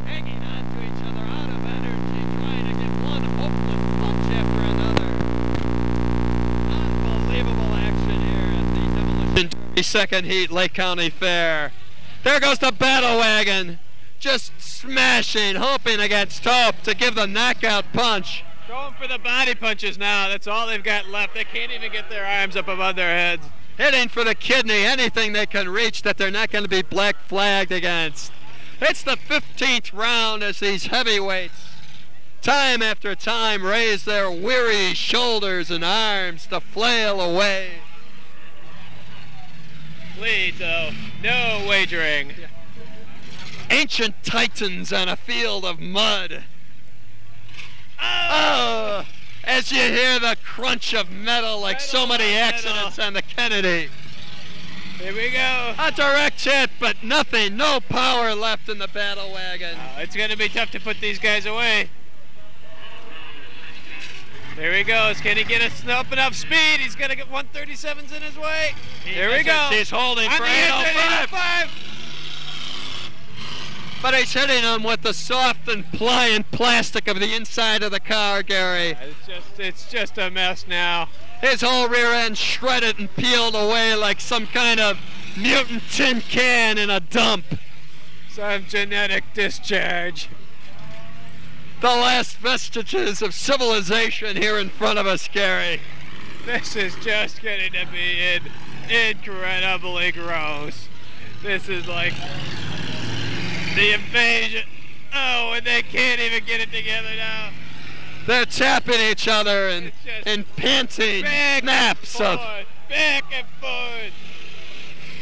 hanging on to each other, out of energy, trying to get one hopeless punch after another. Unbelievable action here at the Demolition Derby second heat Lake County Fair. There goes the battle wagon. Just smashing, hoping against hope to give the knockout punch. Going for the body punches now. That's all they've got left. They can't even get their arms up above their heads. Hitting for the kidney, anything they can reach that they're not going to be black flagged against. It's the 15th round as these heavyweights, time after time, raise their weary shoulders and arms to flail away. Please, though, no wagering. Ancient titans on a field of mud. Oh! As you hear the crunch of metal like so many accidents on the Kennedy. Here we go. A direct hit, but nothing, no power left in the battle wagon. It's going to be tough to put these guys away. There he goes. Can he get up enough speed? He's going to get 137s in his way. Here we go. He's holding for 805. But he's hitting him with the soft and pliant plastic of the inside of the car, Gary. It's just a mess now. His whole rear end shredded and peeled away like some kind of mutant tin can in a dump. Some genetic discharge. The last vestiges of civilization here in front of us, Gary. This is just getting to be incredibly gross. This is like the invasion. Oh, and they can't even get it together now. They're tapping each other and panting snaps of... Back and forth.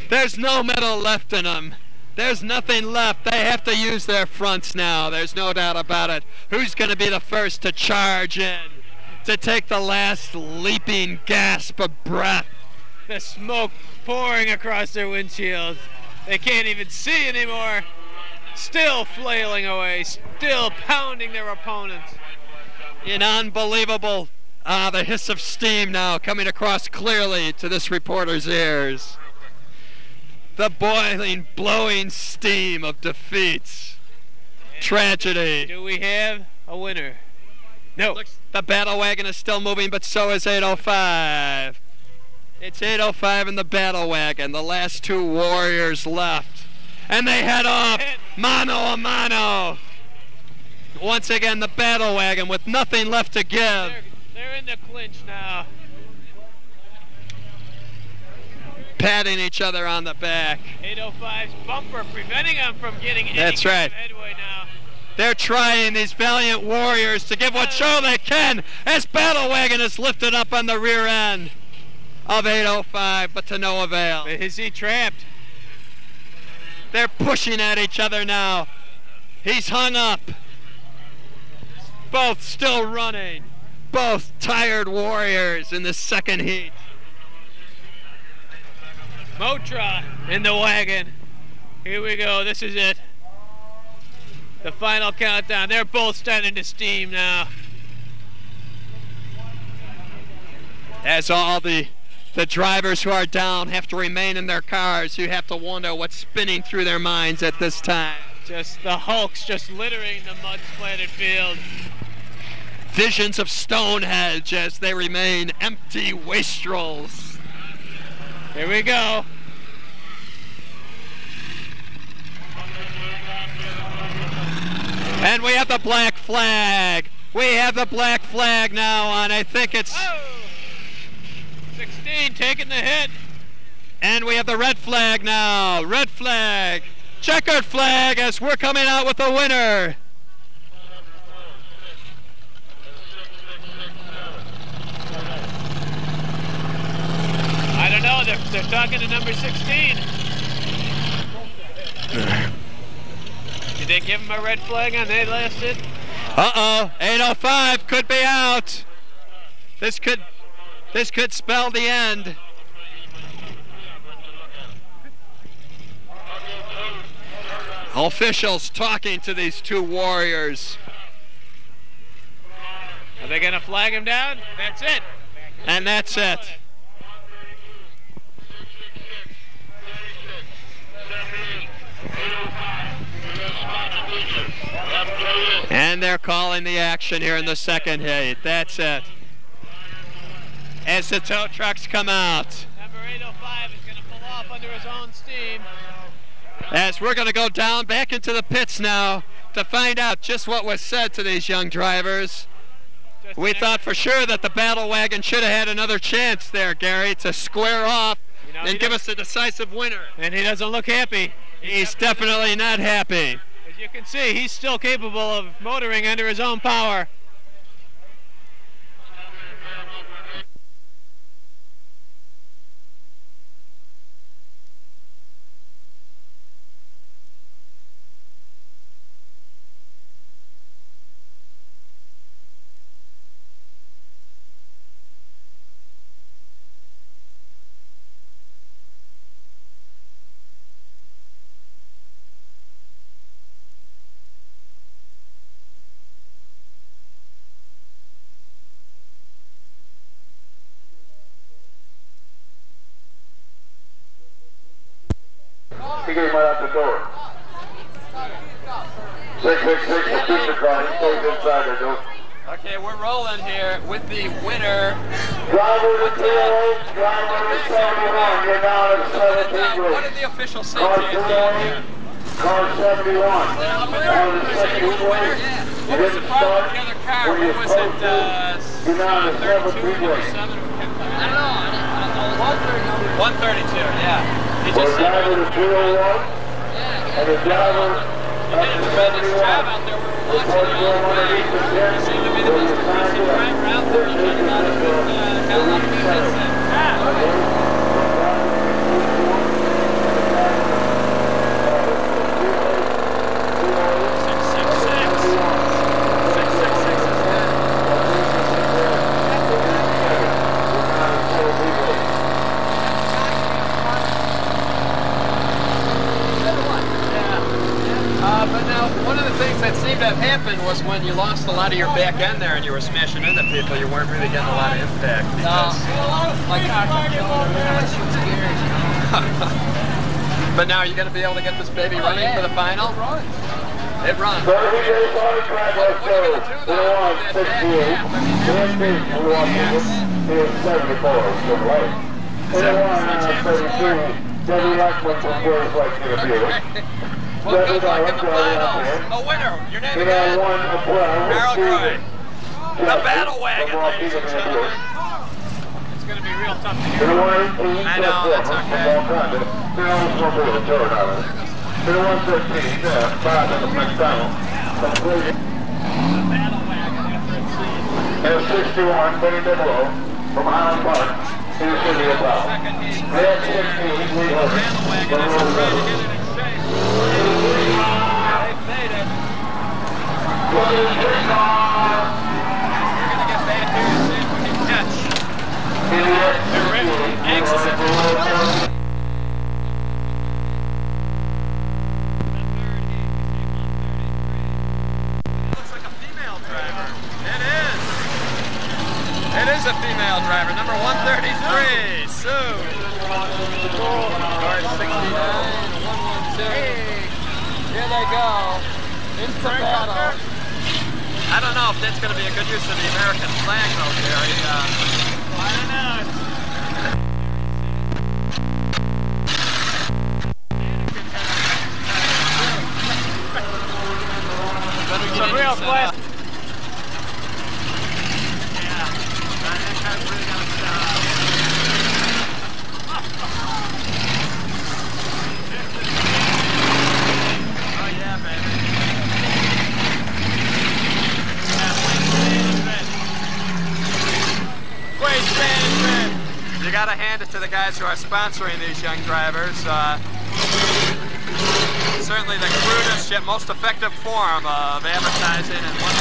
There's no metal left in them. There's nothing left. They have to use their fronts now. There's no doubt about it. Who's going to be the first to charge in, to take the last leaping gasp of breath? The smoke pouring across their windshields. They can't even see anymore. Still flailing away, still pounding their opponents. In unbelievable, the hiss of steam now coming across clearly to this reporter's ears. The boiling, blowing steam of defeats. Tragedy. Do we have a winner? No. The battle wagon is still moving, but so is 805. It's 805 in the battle wagon. The last two warriors left. And they head off mano a mano. Once again, the battle wagon with nothing left to give. They're in the clinch now. Patting each other on the back. 805's bumper preventing them from getting any That's right. headway now. They're trying, these valiant warriors, to give what show they can as battle wagon is lifted up on the rear end of 805, but to no avail. Is he trapped? They're pushing at each other now. He's hung up. Both still running. Both tired warriors in the second heat. Motra in the wagon. Here we go. This is it. The final countdown. They're both starting to steam now. As all the drivers who are down have to remain in their cars, you have to wonder what's spinning through their minds at this time. Just the hulks just littering the mud-splattered field. Visions of Stonehenge as they remain empty wastrels. Here we go. And we have the black flag. We have the black flag now on, I think it's... Oh! 16 taking the hit. And we have the red flag now. Red flag. Checkered flag as we're coming out with the winner. I don't know. They're talking to number 16. Did they give him a red flag on that last hit? Uh-oh. 805 could be out. This could spell the end. Officials talking to these two warriors. Are they going to flag him down? That's it. And that's it. And they're calling the action here in the second heat. That's it. As the tow trucks come out. Number 805 is going to pull off under his own steam. As we're going to go down back into the pits now to find out just what was said to these young drivers. We thought for sure that the battle wagon should have had another chance there, Gary, to square off and give us a decisive winner. And he doesn't look happy. He's definitely not happy. As you can see, he's still capable of motoring under his own power. He came right out the door. 666 is the car. He stays inside the door. Okay, we're rolling here with the winner. Driver to 308, driver to 71. You're down at 17 group. What did the official say Car to you? 308, car 71. Down to the second group. You didn't start. When you posted, you're down to 17 group. I don't know. 132, yeah. He Well, just said driver to 301, and the driver you did a tremendous job out there. We were watching you all the way. You seem to be the most efficient driver out there. You got a lot of good hits in. But now, one of the things that seemed to have happened was when you lost a lot of your back end there and you were smashing into people, you weren't really getting a lot of impact. My car was too scared. But now you're going to be able to get this baby running for the final? It runs. So he goes on the track, let's go. 301, 68. Here's 74, good light. 31, 32. Debbie Luckman from Forest Lake to the field. Well, good luck in the finals. A winner. Your name again? Harold Croy. The battle wagon, ladies and gentlemen. It's going to be real tough to hear. I know, that's okay. 3113, 5 in the next final. And 61, Benny Bigelow from Highland Park in the city of Powell. Red 16, we have it. They've made it. We're going to get back here and see if we can catch. They're anxious at the third. That looks like a female driver. It is. It is a female driver. Number 133, Sue. Card 69. Here they go, into battle. I don't know if that's going to be a good use of the American flag, though, Gary. I don't know. It's a real flag. Yeah, that car's really going to stop. You got to hand it to the guys who are sponsoring these young drivers. Certainly the crudest yet most effective form of advertising and one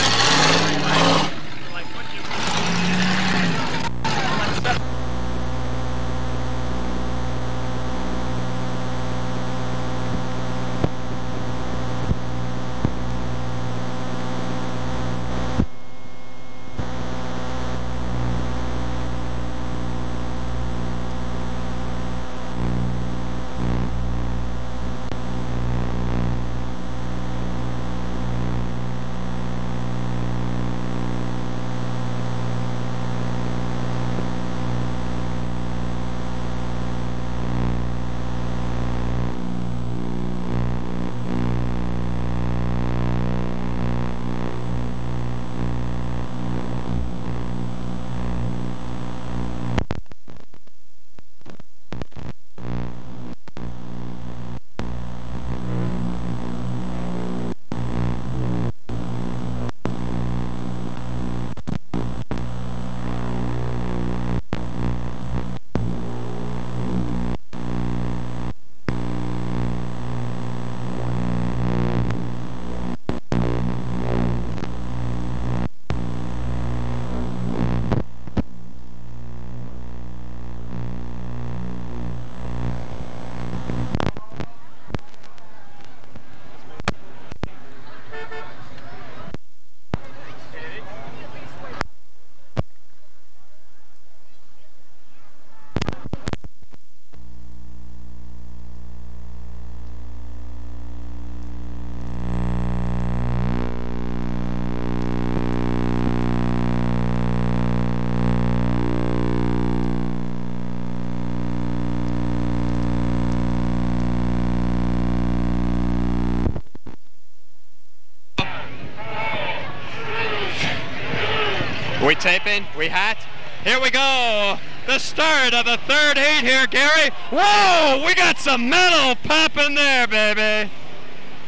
taping? We hot? Here we go. The start of the third heat here, Gary. Whoa, we got some metal popping there, baby.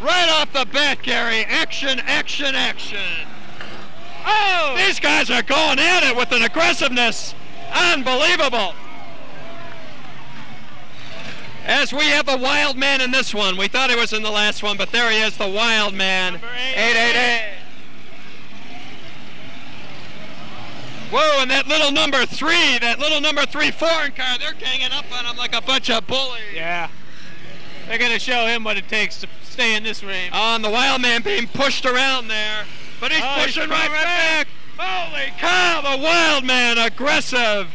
Right off the bat, Gary. Action, action, action. Oh! These guys are going at it with an aggressiveness. Unbelievable. As we have the wild man in this one. We thought he was in the last one, but there he is, the wild man. Number 888. Whoa, and that little number 3 foreign car, they're ganging up on him like a bunch of bullies. Yeah. They're going to show him what it takes to stay in this range. On the wild man being pushed around there, but he's pushing right back. Holy cow, the wild man, aggressive.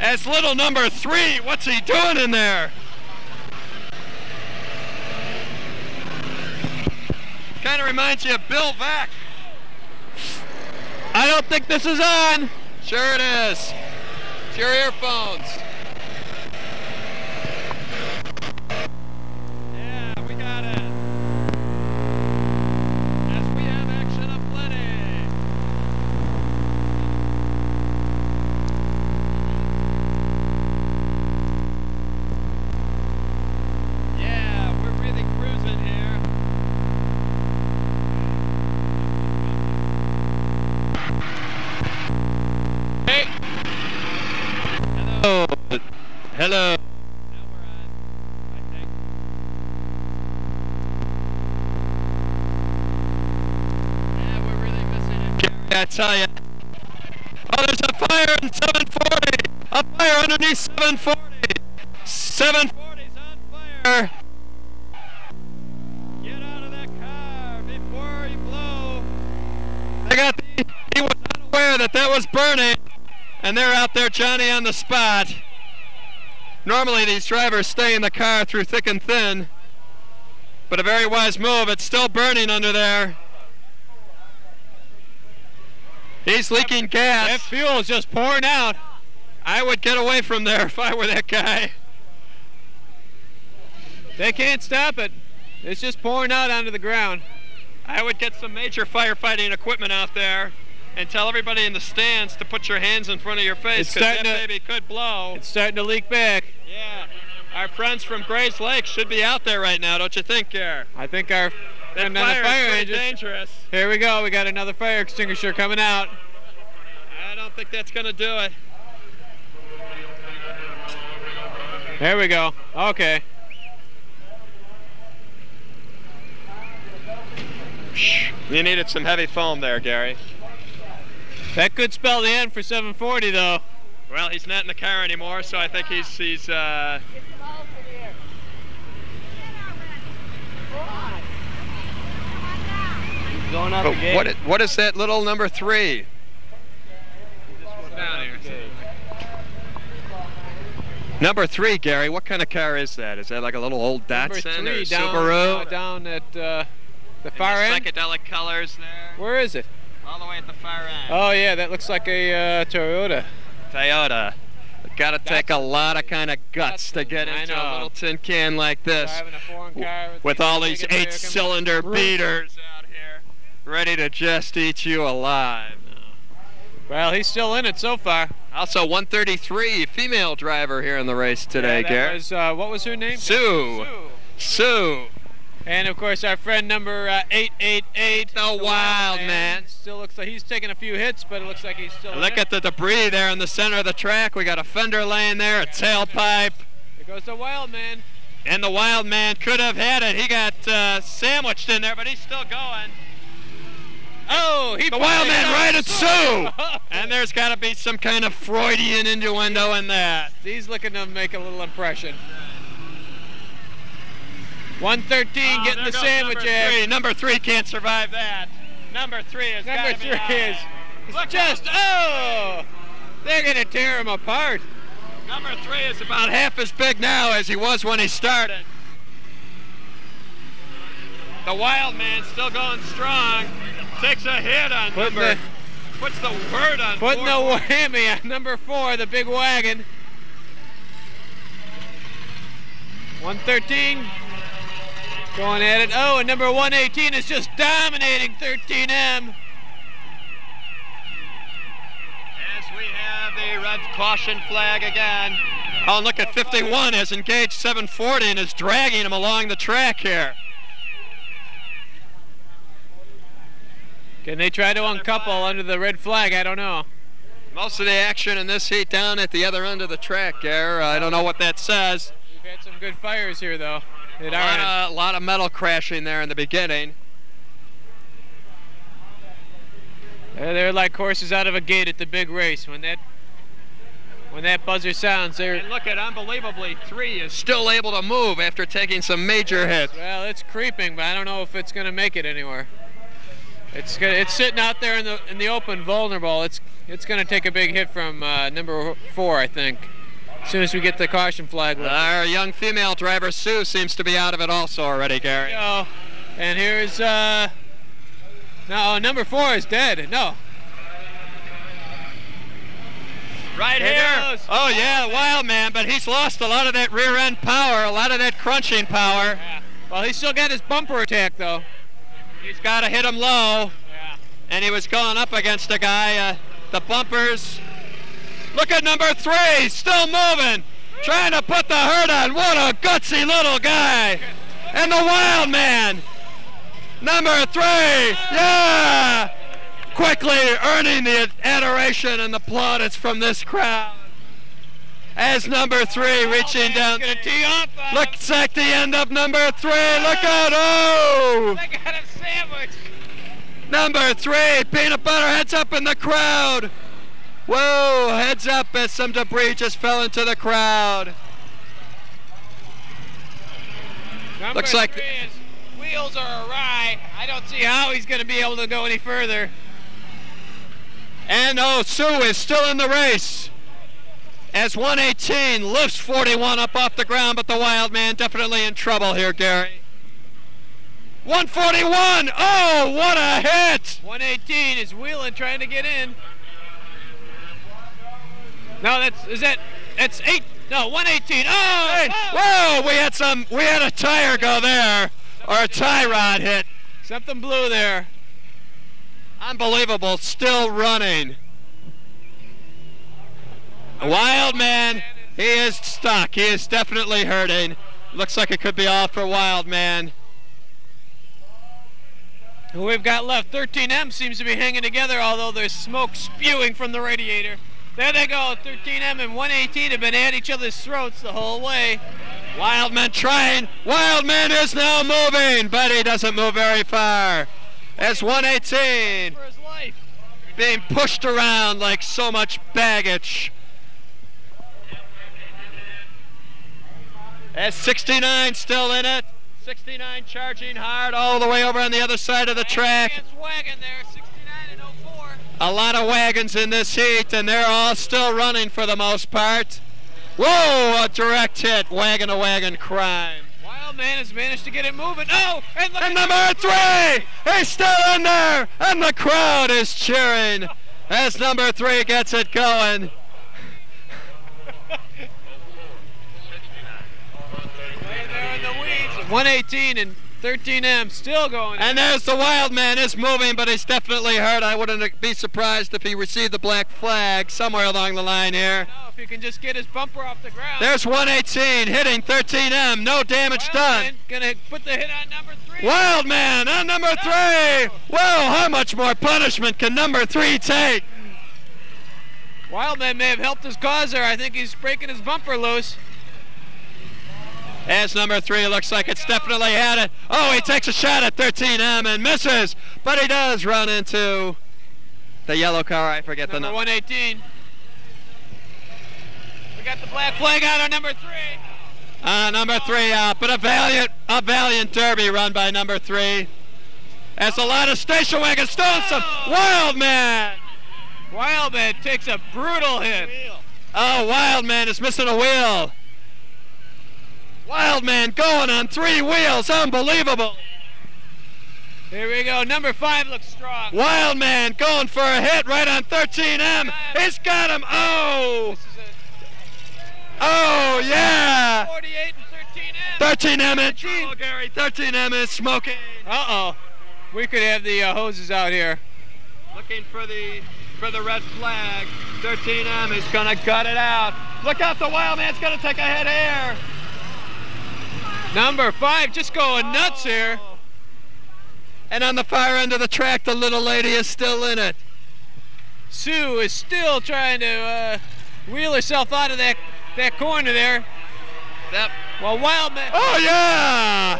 As little number 3, what's he doing in there? Kind of reminds you of Bill Vack. I don't think this is on. Sure it is. It's your earphones. Yeah, we got it. Yes, we have action aplenty. Yeah, we're really cruising here. Hey. Hello. Hello. Now we're on, I think. Yeah, we're really missing it, Gary, I tell you. Oh, there's a fire in 740. A fire underneath 740. 740's on fire. Get out of that car before you blow. He was unaware that that was burning. And they're out there, Johnny, on the spot. Normally these drivers stay in the car through thick and thin, but a very wise move. It's still burning under there. He's leaking gas. That fuel is just pouring out. I would get away from there if I were that guy. They can't stop it. It's just pouring out onto the ground. I would get some major firefighting equipment out there and tell everybody in the stands to put your hands in front of your face, because that baby could blow. It's starting to leak back. Yeah. Our friends from Grays Lake should be out there right now, don't you think, Gare? I think our friend on the fire fire is engine. Dangerous. Here we go. We got another fire extinguisher coming out. I don't think that's going to do it. There we go. Okay. You needed some heavy foam there, Gary. That could spell the end for 740, though. Well, he's not in the car anymore, so I think he's Going out the gate. What is that little number 3? Down here. Number 3, Gary. What kind of car is that? Is that like a little old Datsun or Subaru? Down at the far end. Psychedelic colors there. Where is it? All the way at the far end. Oh yeah, that looks like a Toyota. Toyota. Got to take a lot of kind of guts to get into a little tin can like this. Driving a foreign car with all these 8-cylinder beaters out here, ready to just eat you alive. Well, he's still in it so far. Also 133, female driver here in the race today, Gary. What was her name? Sue. And of course our friend number 888. The wild man. Still looks like he's taking a few hits, but it looks like he's still Look at the debris there in the center of the track. We got a fender laying there, a tailpipe. There goes the wild man. And the wild man could have had it. He got sandwiched in there, but he's still going. Oh, the wild man right at Sue. And there's got to be some kind of Freudian innuendo in that. He's looking to make a little impression. 113 getting the sandwich egg. Number 3 can't survive that. Number 3 is Number 3 is just, oh, they're going to tear him apart. Number 3 is about half as big now as he was when he started. The wild man still going strong. Takes a hit on puts the word on Putting the whammy on number 4, the big wagon. 113 going at it. Oh, and number 118 is just dominating 13M. red caution flag again. Oh, look at 51 has engaged 740 and is dragging him along the track here. Can they try to uncouple under the red flag? I don't know. Most of the action in this heat down at the other end of the track, Gare. I don't know what that says. We've had some good fires here, though. A lot of metal crashing there in the beginning. They're like horses out of a gate at the big race. When that buzzer sounds, they're... And look at, unbelievably, 3 is still able to move after taking some major hits. Well, it's creeping, but I don't know if it's going to make it anywhere. It's sitting out there in the open, vulnerable. It's going to take a big hit from number 4, I think, as soon as we get the caution flag lifted. Our young female driver, Sue, seems to be out of it also already, Gary. Oh, and here's, no, number 4 is dead. No. Right here. Oh, yeah, Wild Man, but he's lost a lot of that rear end power, a lot of that crunching power. Yeah. Well, he's still got his bumper attack, though. He's got to hit him low. Yeah. And he was going up against a guy. The bumpers. Look at number 3, still moving, trying to put the hurt on. What a gutsy little guy. And the Wild Man. Number 3, yeah! Quickly earning the adoration and the plaudits from this crowd. As number 3 reaching down. Gonna tee up. Looks like the end of number 3. Look out! Oh! They got him sandwiched. Number 3, peanut butter, heads up in the crowd. Whoa! Heads up as some debris just fell into the crowd. Looks like his wheels are awry. I don't see how he's going to be able to go any further. And oh, Sue is still in the race. As 118 lifts 41 up off the ground, but the Wild Man definitely in trouble here, Gary. 141! Oh, what a hit! 118 is wheeling, trying to get in. No, that's 8. No, 118. Oh! Hey, whoa! We had a tire go there, or a tie rod hit. Something blew there. Unbelievable, still running. Wild Man, he is stuck. He is definitely hurting. Looks like it could be all for Wild Man. Who we've got left, 13M seems to be hanging together, although there's smoke spewing from the radiator. There they go, 13M and 118 have been at each other's throats the whole way. Wild Man trying. Wild Man is now moving, but he doesn't move very far. As 118 for his life, being pushed around like so much baggage. As 69 still in it. 69 charging hard all the way over on the other side of the track. Wagon there, 69 and 04. A lot of wagons in this heat, and they're all still running for the most part. Whoa, a direct hit, wagon-to-wagon crime. Wild Man has managed to get it moving. Oh, and look and number 3, he's still in there, and the crowd is cheering as number 3 gets it going. 118 and 13M still going. And there's the Wild Man is moving, but he's definitely hurt. I wouldn't be surprised if he received the black flag somewhere along the line here. No, if he can just get his bumper off the ground. There's 118 hitting 13M. No damage done. Man gonna put the hit on number 3. Wild Man on number 3. Whoa, how much more punishment can number 3 take? Wild Man may have helped his cause there. I think he's breaking his bumper loose. As number 3 looks like it's definitely had it. Oh, he takes a shot at 13M and misses, but he does run into the yellow car. I forget the number. 118. We got the black flag out on number 3. Number 3 out, but a valiant derby run by number 3. As a lot of station wagons stole some. Wild Man. Wild Man takes a brutal hit. Oh, Wild Man is missing a wheel. Wild Man going on 3 wheels, unbelievable. Here we go, number 5 looks strong. Wild Man going for a hit right on 13M. He's got him, oh! Oh, yeah! 48 and 13M. Oh, Gary, 13M is smoking. Uh-oh. We could have the hoses out here. Looking for the for the red flag. 13M is going to gut it out. Look out, the Wild Man's going to take a hit here. Number 5 just going nuts here. And on the far end of the track, the little lady is still in it. Sue is still trying to wheel herself out of that corner there. Well, Wildman. Oh, yeah!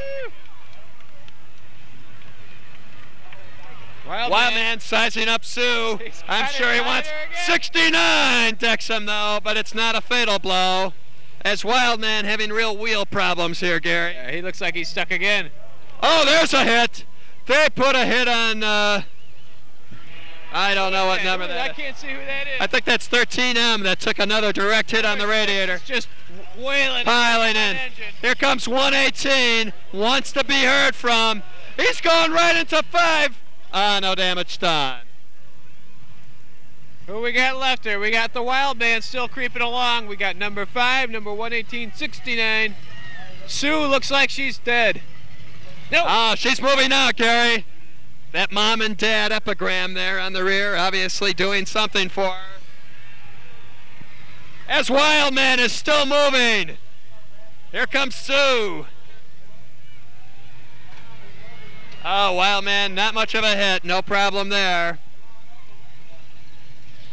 Wildman sizing up Sue. I'm sure he wants 69. Decks him, though, but it's not a fatal blow. As Wildman having real wheel problems here, Gary. Yeah, he looks like he's stuck again. Oh, there's a hit. They put a hit on, I don't know what number that is. I can't see who that is. I think that's 13M that took another direct hit on the radiator. It's just wailing. Piling in. Here comes 118. Wants to be heard from. He's going right into 5. No damage done. Who we got left here? We got the Wildman still creeping along. We got number 5, number 118, 69. Sue looks like she's dead. No. Oh, she's moving now, Gary. That mom and dad epigram there on the rear, obviously doing something for her. As Wildman is still moving. Here comes Sue. Oh, Wildman, not much of a hit. No problem there.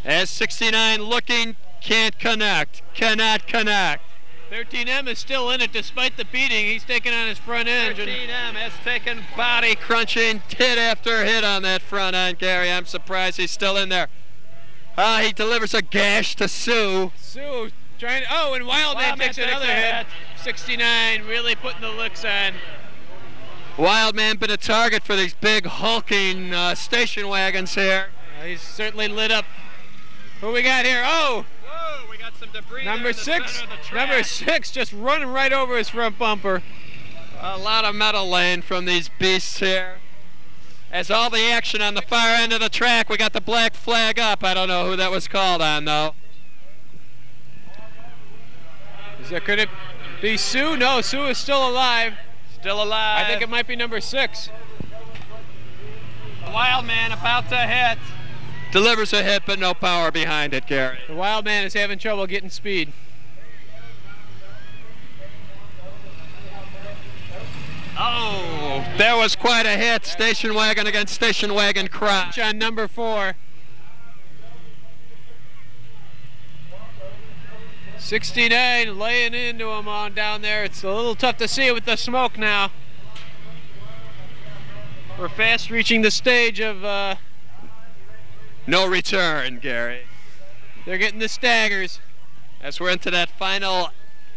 As 69 looking, can't connect. Cannot connect. 13M is still in it despite the beating. He's taking on his front end. 13M has taken body crunching hit after hit on that front end, Gary. I'm surprised he's still in there. He delivers a gash to Sue. Sue trying to, and Wildman takes another hit. 69 really putting the licks on. Wildman been a target for these big hulking station wagons here. He's certainly lit up. Who we got here? Oh! Whoa, we got some debris. Number 6. Number 6 just running right over his front bumper. A lot of metal laying from these beasts here. As all the action on the far end of the track, we got the black flag up. I don't know who that was called on, though. Could it be Sue? No, Sue is still alive. Still alive. I think it might be number 6. The Wildman about to hit. Delivers a hit, but no power behind it, Gary. The Wildman is having trouble getting speed. Oh, there was quite a hit. Station wagon against station wagon crash. On number 4. 69 laying into him on down there. It's a little tough to see with the smoke now. We're fast reaching the stage of no return, Gary. They're getting the staggers. As we're into that final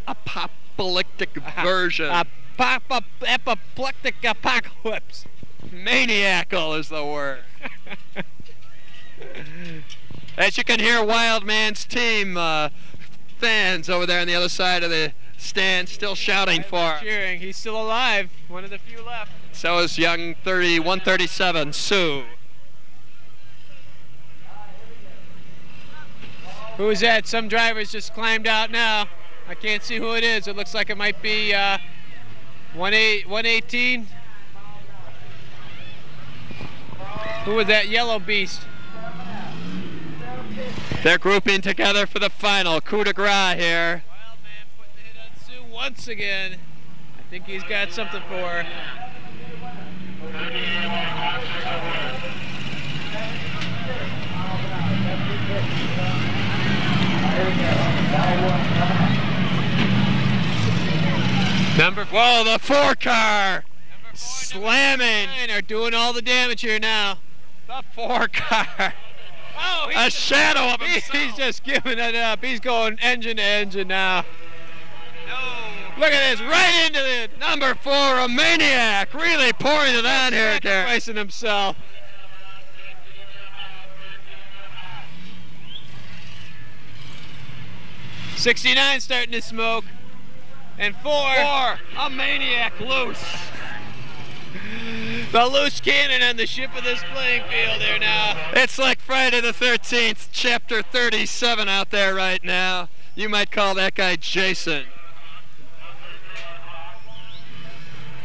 apocalyptic version. Apoplectic apocalypse. Maniacal is the word. As you can hear, Wildman's team fans over there on the other side of the stand still shouting for him. Cheering. He's still alive. One of the few left. So is young 137, Sue. Who is that? Some drivers just climbed out now. I can't see who it is. It looks like it might be 118. Who was that yellow beast? They're grouping together for the final coup de grace here. Wildman putting the hit on Sue once again. I think he's got something for her. Whoa, the 4 car slamming. Are doing all the damage here now. The 4 car. Oh, a shadow of himself. He's just giving it up. He's going engine to engine now. No. Look at this, right into the number 4, a maniac, really pouring it on here. Sacrificing himself. '69 starting to smoke, and 4, a maniac loose. The loose cannon on the ship of this playing field there now. It's like Friday the 13th, chapter 37 out there right now. You might call that guy Jason.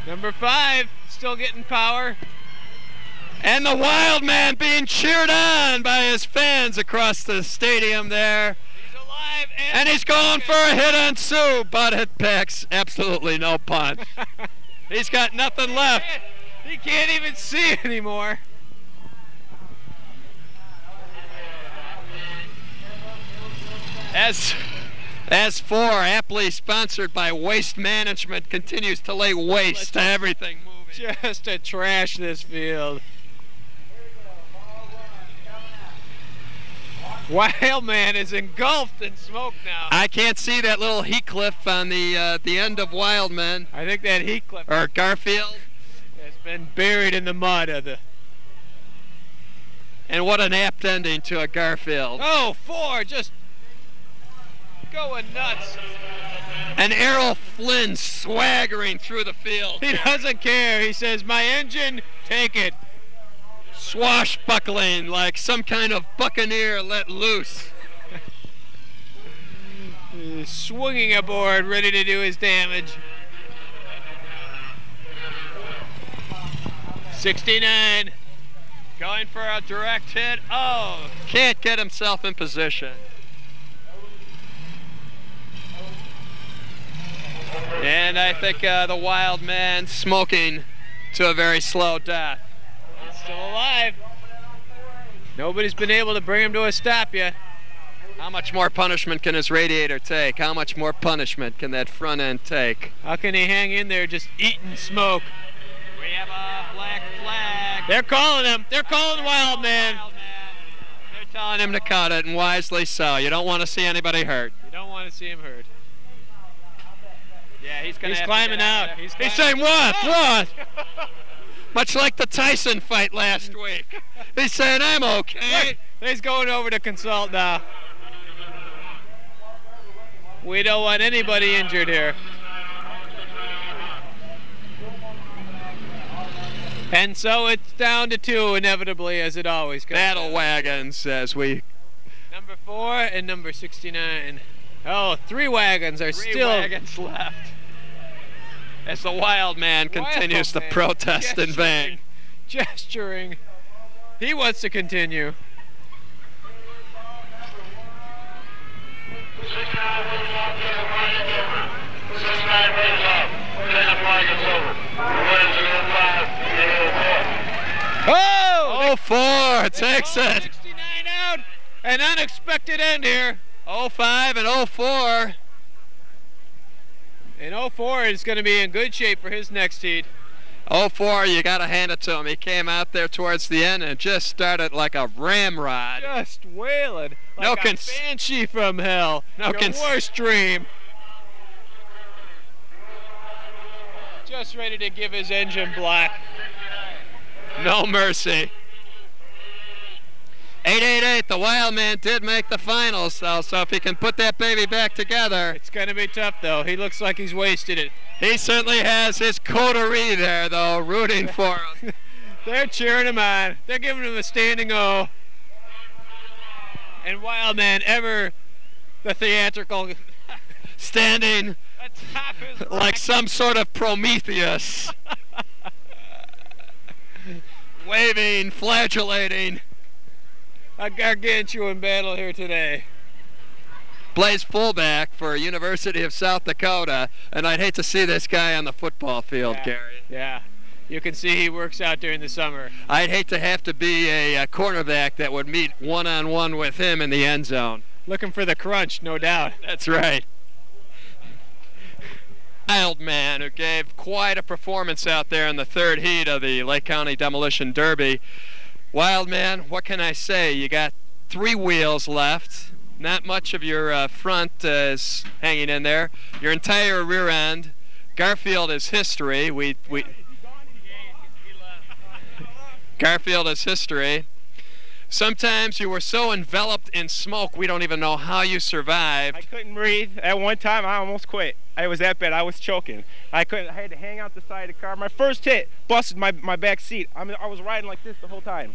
Number 5 still getting power. And the Wild Man being cheered on by his fans across the stadium there. He's alive And he's going for a hit on Sue, but it packs absolutely no punch. He's got nothing left. He can't even see anymore. As 4, aptly sponsored by Waste Management, continues to lay waste to everything moving. Just to trash this field. Wild Man is engulfed in smoke now. I can't see that little Heathcliff on the end of Wild Man. I think that Heathcliff or Garfield has been buried in the mud of the. And what an apt ending to a Garfield. Oh, 4 just going nuts. And Errol Flynn swaggering through the field. He doesn't care. He says, "My engine, take it." Swashbuckling like some kind of buccaneer let loose. Swinging aboard, ready to do his damage. 69. Going for a direct hit. Oh, can't get himself in position. And I think the Wild Man smoking to a very slow death. He's still alive. Nobody's been able to bring him to a stop yet. How much more punishment can his radiator take? How much more punishment can that front end take? How can he hang in there just eating smoke? We have a black flag. They're calling him. They're calling Wild Man. They're telling him to cut it, and wisely so. You don't want to see anybody hurt. You don't want to see him hurt. Yeah, he's gonna. He's climbing out. He's saying what? What? Much like the Tyson fight last week. He's saying, "I'm okay." Look, he's going over to consult now. We don't want anybody injured here. And so it's down to 2, inevitably, as it always goes. Battle wagons, as we. Number 4 and number 69. Oh, 3 wagons are still. 3 wagons left. As the Wild Man continues to protest in vain. Gesturing. He wants to continue. Oh! 04 takes it. 69 out. An unexpected end here. 05 and 04. And 04 is going to be in good shape for his next heat. 04, you got to hand it to him. He came out there towards the end and just started like a ramrod. Just wailing. Like a banshee from hell. No Your worst dream. Just ready to give his engine black. No mercy. 888, the Wild Man did make the finals, though, so if he can put that baby back together. It's going to be tough, though. He looks like he's wasted it. He certainly has his coterie there, though, rooting for him. They're cheering him on. They're giving him a standing O. And Wild Man, ever the theatrical. Standing like some sort of Prometheus. Waving, flagellating. A gargantuan battle here today. Plays fullback for University of South Dakota, and I'd hate to see this guy on the football field, Gary. Yeah, you can see he works out during the summer. I'd hate to have to be a cornerback that would meet one-on-one with him in the end zone. Looking for the crunch, no doubt. That's right. Wild Man, who gave quite a performance out there in the 3rd heat of the Lake County Demolition Derby. Wild Man, what can I say? You got 3 wheels left. Not much of your front is hanging in there. Your entire rear end. Garfield is history. Garfield is history. Sometimes you were so enveloped in smoke, we don't even know how you survived. I couldn't breathe. At one time, I almost quit. It was that bad. I was choking. I had to hang out the side of the car. My first hit busted my back seat. I was riding like this the whole time.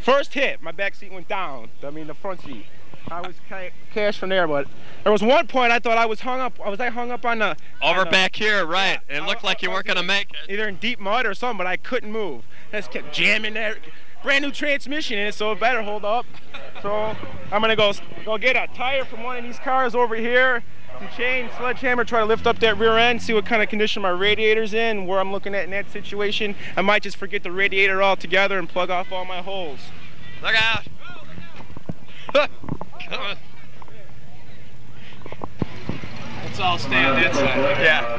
First hit, my back seat went down. I mean, the front seat. I was kind of cashed from there, but there was one point I thought I was hung up. Was I hung up on the... back here, right. Yeah, it looked like you weren't going to make it. Either in deep mud or something, but I couldn't move. I just kept jamming there. brand new transmission in it, so it better hold up. So I'm gonna go get a tire from one of these cars over here, some chain, sledgehammer, try to lift up that rear end, see what kind of condition my radiator's in, where I'm looking at in that situation. I might just forget the radiator altogether and plug off all my holes. Look out! Come on. Let's all stand inside. Yeah.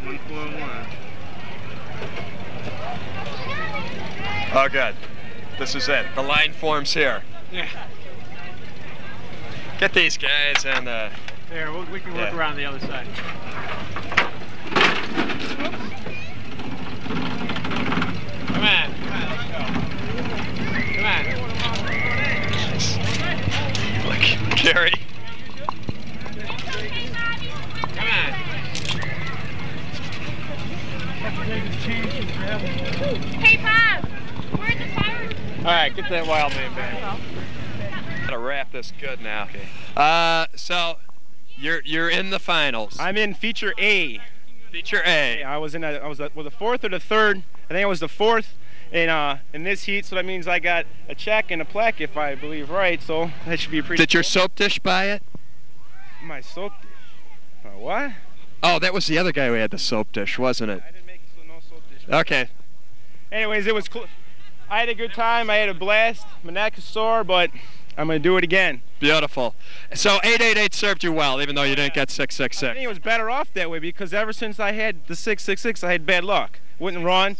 141. Oh, good. This is it. The line forms here. Yeah. Get these guys and There, we can work around the other side. Come on, let's go. Come on. look, Gary. Come on. Hey, Bob, where's the fire? All right, get that wild man back. Gotta wrap this good now. Okay. So you're in the finals. I'm in feature A. Feature A. I was the fourth or the third. I think I was the fourth in this heat. So that means I got a check and a plaque, if I believe right. So that should be pretty. Did your soap dish buy it? My soap dish. What? Oh, that was the other guy who had the soap dish, wasn't it? I didn't make no soap dish. Okay. Anyways, it was cool. I had a good time. I had a blast. My neck is sore, but I'm going to do it again. Beautiful. So 888 served you well, even though you didn't get 666. I think it was better off that way because ever since I had the 666, I had bad luck. Wouldn't run.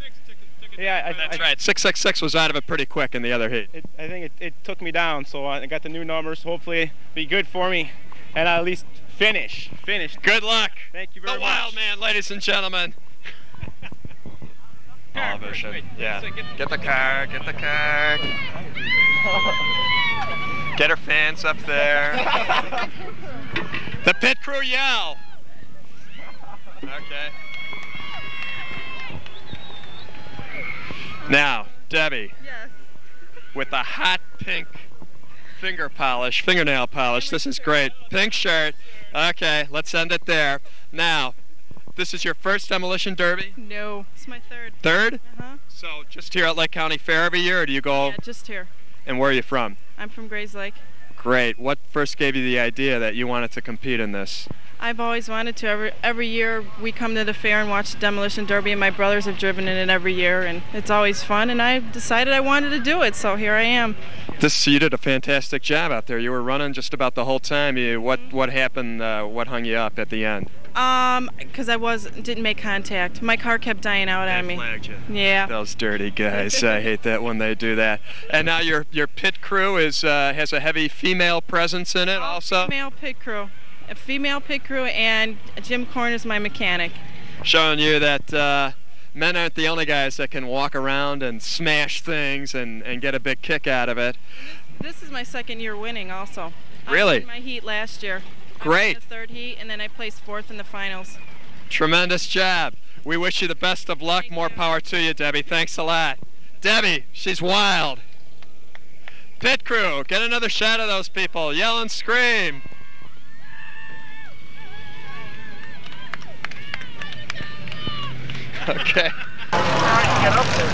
Yeah, That's right. 666 was out of it pretty quick in the other heat. I think it took me down, so I got the new numbers. Hopefully it'll be good for me, and I'll at least finish. Good luck. Thank you very much. The Wild Man, ladies and gentlemen. Television. Yeah. Get the car. Get the car. Get her fans up there. The pit crew yell. Okay. Now, Debbie. Yes. With the hot pink fingernail polish. This is great. Pink shirt. Okay, let's end it there. Now, this is your first Demolition Derby? No, it's my third. Third? Uh-huh. So just here at Lake County Fair every year, or do you go? Yeah, just here. And where are you from? I'm from Grays Lake. Great. What first gave you the idea that you wanted to compete in this? I've always wanted to. Every year we come to the fair and watch the Demolition Derby, and my brothers have driven in it every year, and it's always fun, and I decided I wanted to do it, so here I am. You did a fantastic job out there. You were running just about the whole time. What happened? What hung you up at the end? Because I didn't make contact. My car kept dying out on me. They flagged you. Yeah. Those dirty guys. I hate that when they do that. And now your pit crew has a heavy female presence in it also? Female pit crew. A female pit crew, and Jim Korn is my mechanic. Showing you that men aren't the only guys that can walk around and smash things and get a big kick out of it. This is my second year winning also. Really? I won my heat last year. Great. I won the third heat, and then I placed fourth in the finals. Tremendous job. We wish you the best of luck. More power to you, Debbie. Thanks a lot. Debbie, she's wild. Pit crew, get another shot of those people. Yell and scream. Okay. Get up there.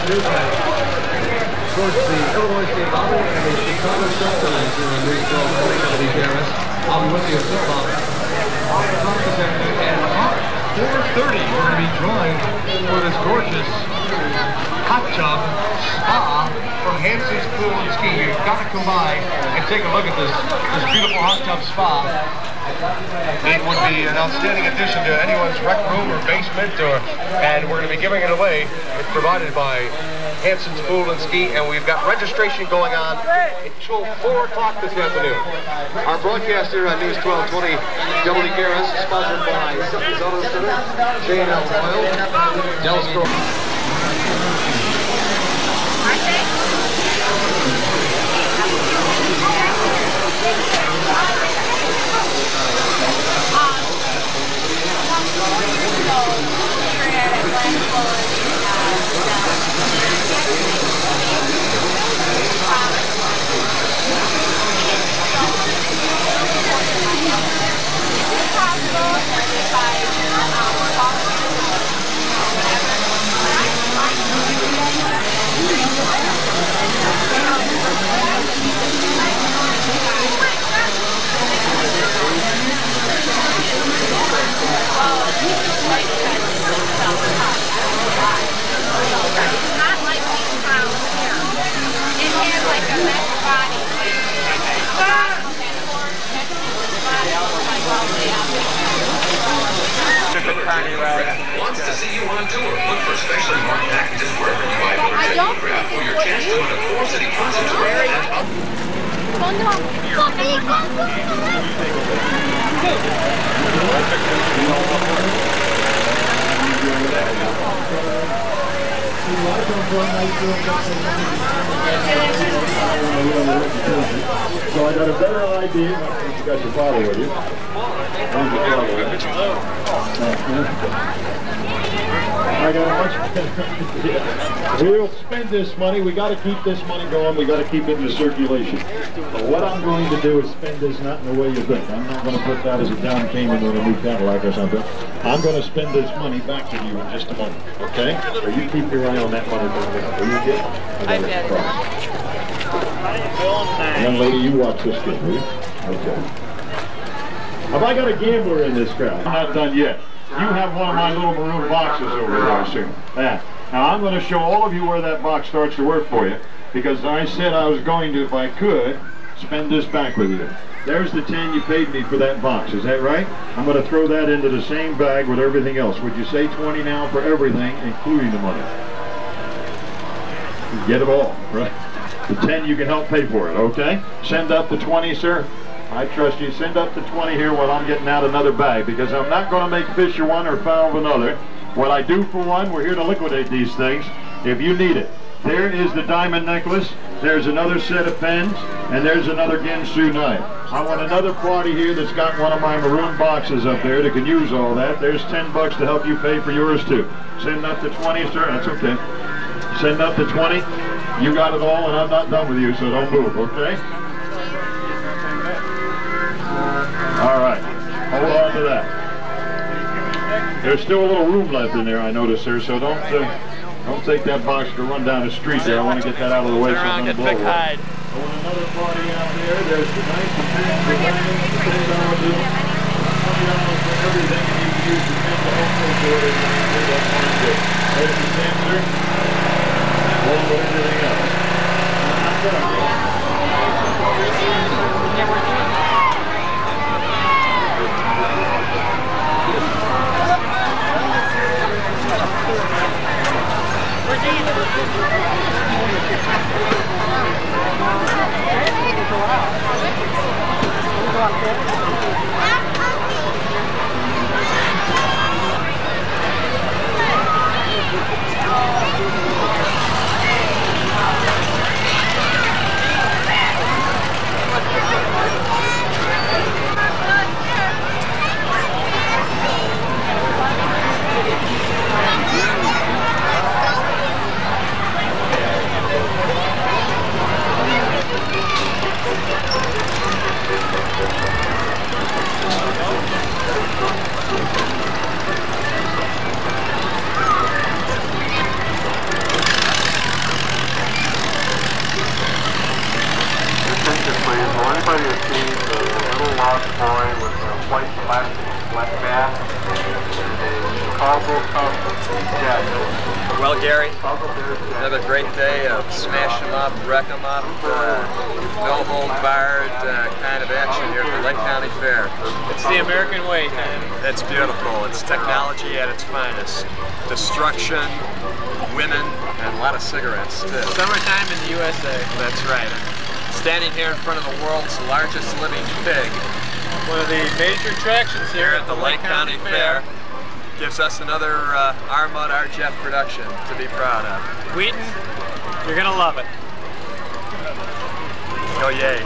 Of course, the Illinois State Lottery and the Chicago Sun-Times here on News 1220 WDRS. I'll be with you until about 5 o'clock this afternoon, and about 4:30 we're going to be drawing for this gorgeous hot tub spa from Hanson's Pool and Ski. You've got to come by and take a look at this beautiful hot tub spa. It would be an outstanding addition to anyone's rec room or basement, and we're going to be giving it away. It's provided by Hanson's Pool and Ski, and we've got registration going on until 4 o'clock this afternoon. Our broadcast here on News 1220 WDRS is sponsored by Sutton's Auto Center, J&L Oil, Del Scroll. Wants to see you on tour. Look for specially marked packages wherever you buy your autograph or your chance to win a 4-city concert tour. So I got a better idea. You got your father with you. I got a much better idea. We'll spend this money. We got to keep this money going. We got to keep it in the circulation. But what I'm going to do is spend this not in the way you think. I'm not going to put that as a down payment on a new Cadillac or something. I'm going to spend this money back to you in just a moment. Okay? So you keep your eye on that money for a minute. Will you get? I got it. Young lady, you watch this kid, will you? Okay. Have I got a gambler in this crowd? I'm not done yet. You have one of my little maroon boxes over there, I assume. Yeah. Now I'm going to show all of you where that box starts to work for you, because I said I was going to, if I could, spend this back with you. There's the 10 you paid me for that box. Is that right? I'm going to throw that into the same bag with everything else. Would you say 20 now for everything, including the money? You get it all, right? The 10 you can help pay for it, okay? Send up the 20, sir. I trust you. Send up the 20 here while I'm getting out another bag, because I'm not going to make fish of one or foul of another. What I do for one, we're here to liquidate these things if you need it. There is the diamond necklace. There's another set of pens, and there's another Ginsu knife. I want another party here that's got one of my maroon boxes up there that can use all that. There's 10 bucks to help you pay for yours too. Send up the 20, sir. That's okay. Send up the 20. You got it all, and I'm not done with you, so don't move, okay? All right, hold on to that. There's still a little room left in there, I notice, sir, so don't take that box to run down the street there. I want to get that out of the way so it doesn't blow away. I want another party out there. There's the nice $10 bill, $20 for everything, and you can use the 10 to help pay for it. There's the 10, sir. Along with everything else. Well, Gary, another great day of smash 'em up, wreck 'em up, no hold barred kind of action here at the Lake County Fair. It's the American way, man. It's beautiful. It's technology at its finest. Destruction, women, and a lot of cigarettes, too. Summertime in the USA. That's right. Standing here in front of the world's largest living pig. One of the major attractions here at the Lake County Fair. Gives us another Armud RJF production to be proud of. Wheaton, you're going to love it. Go yay.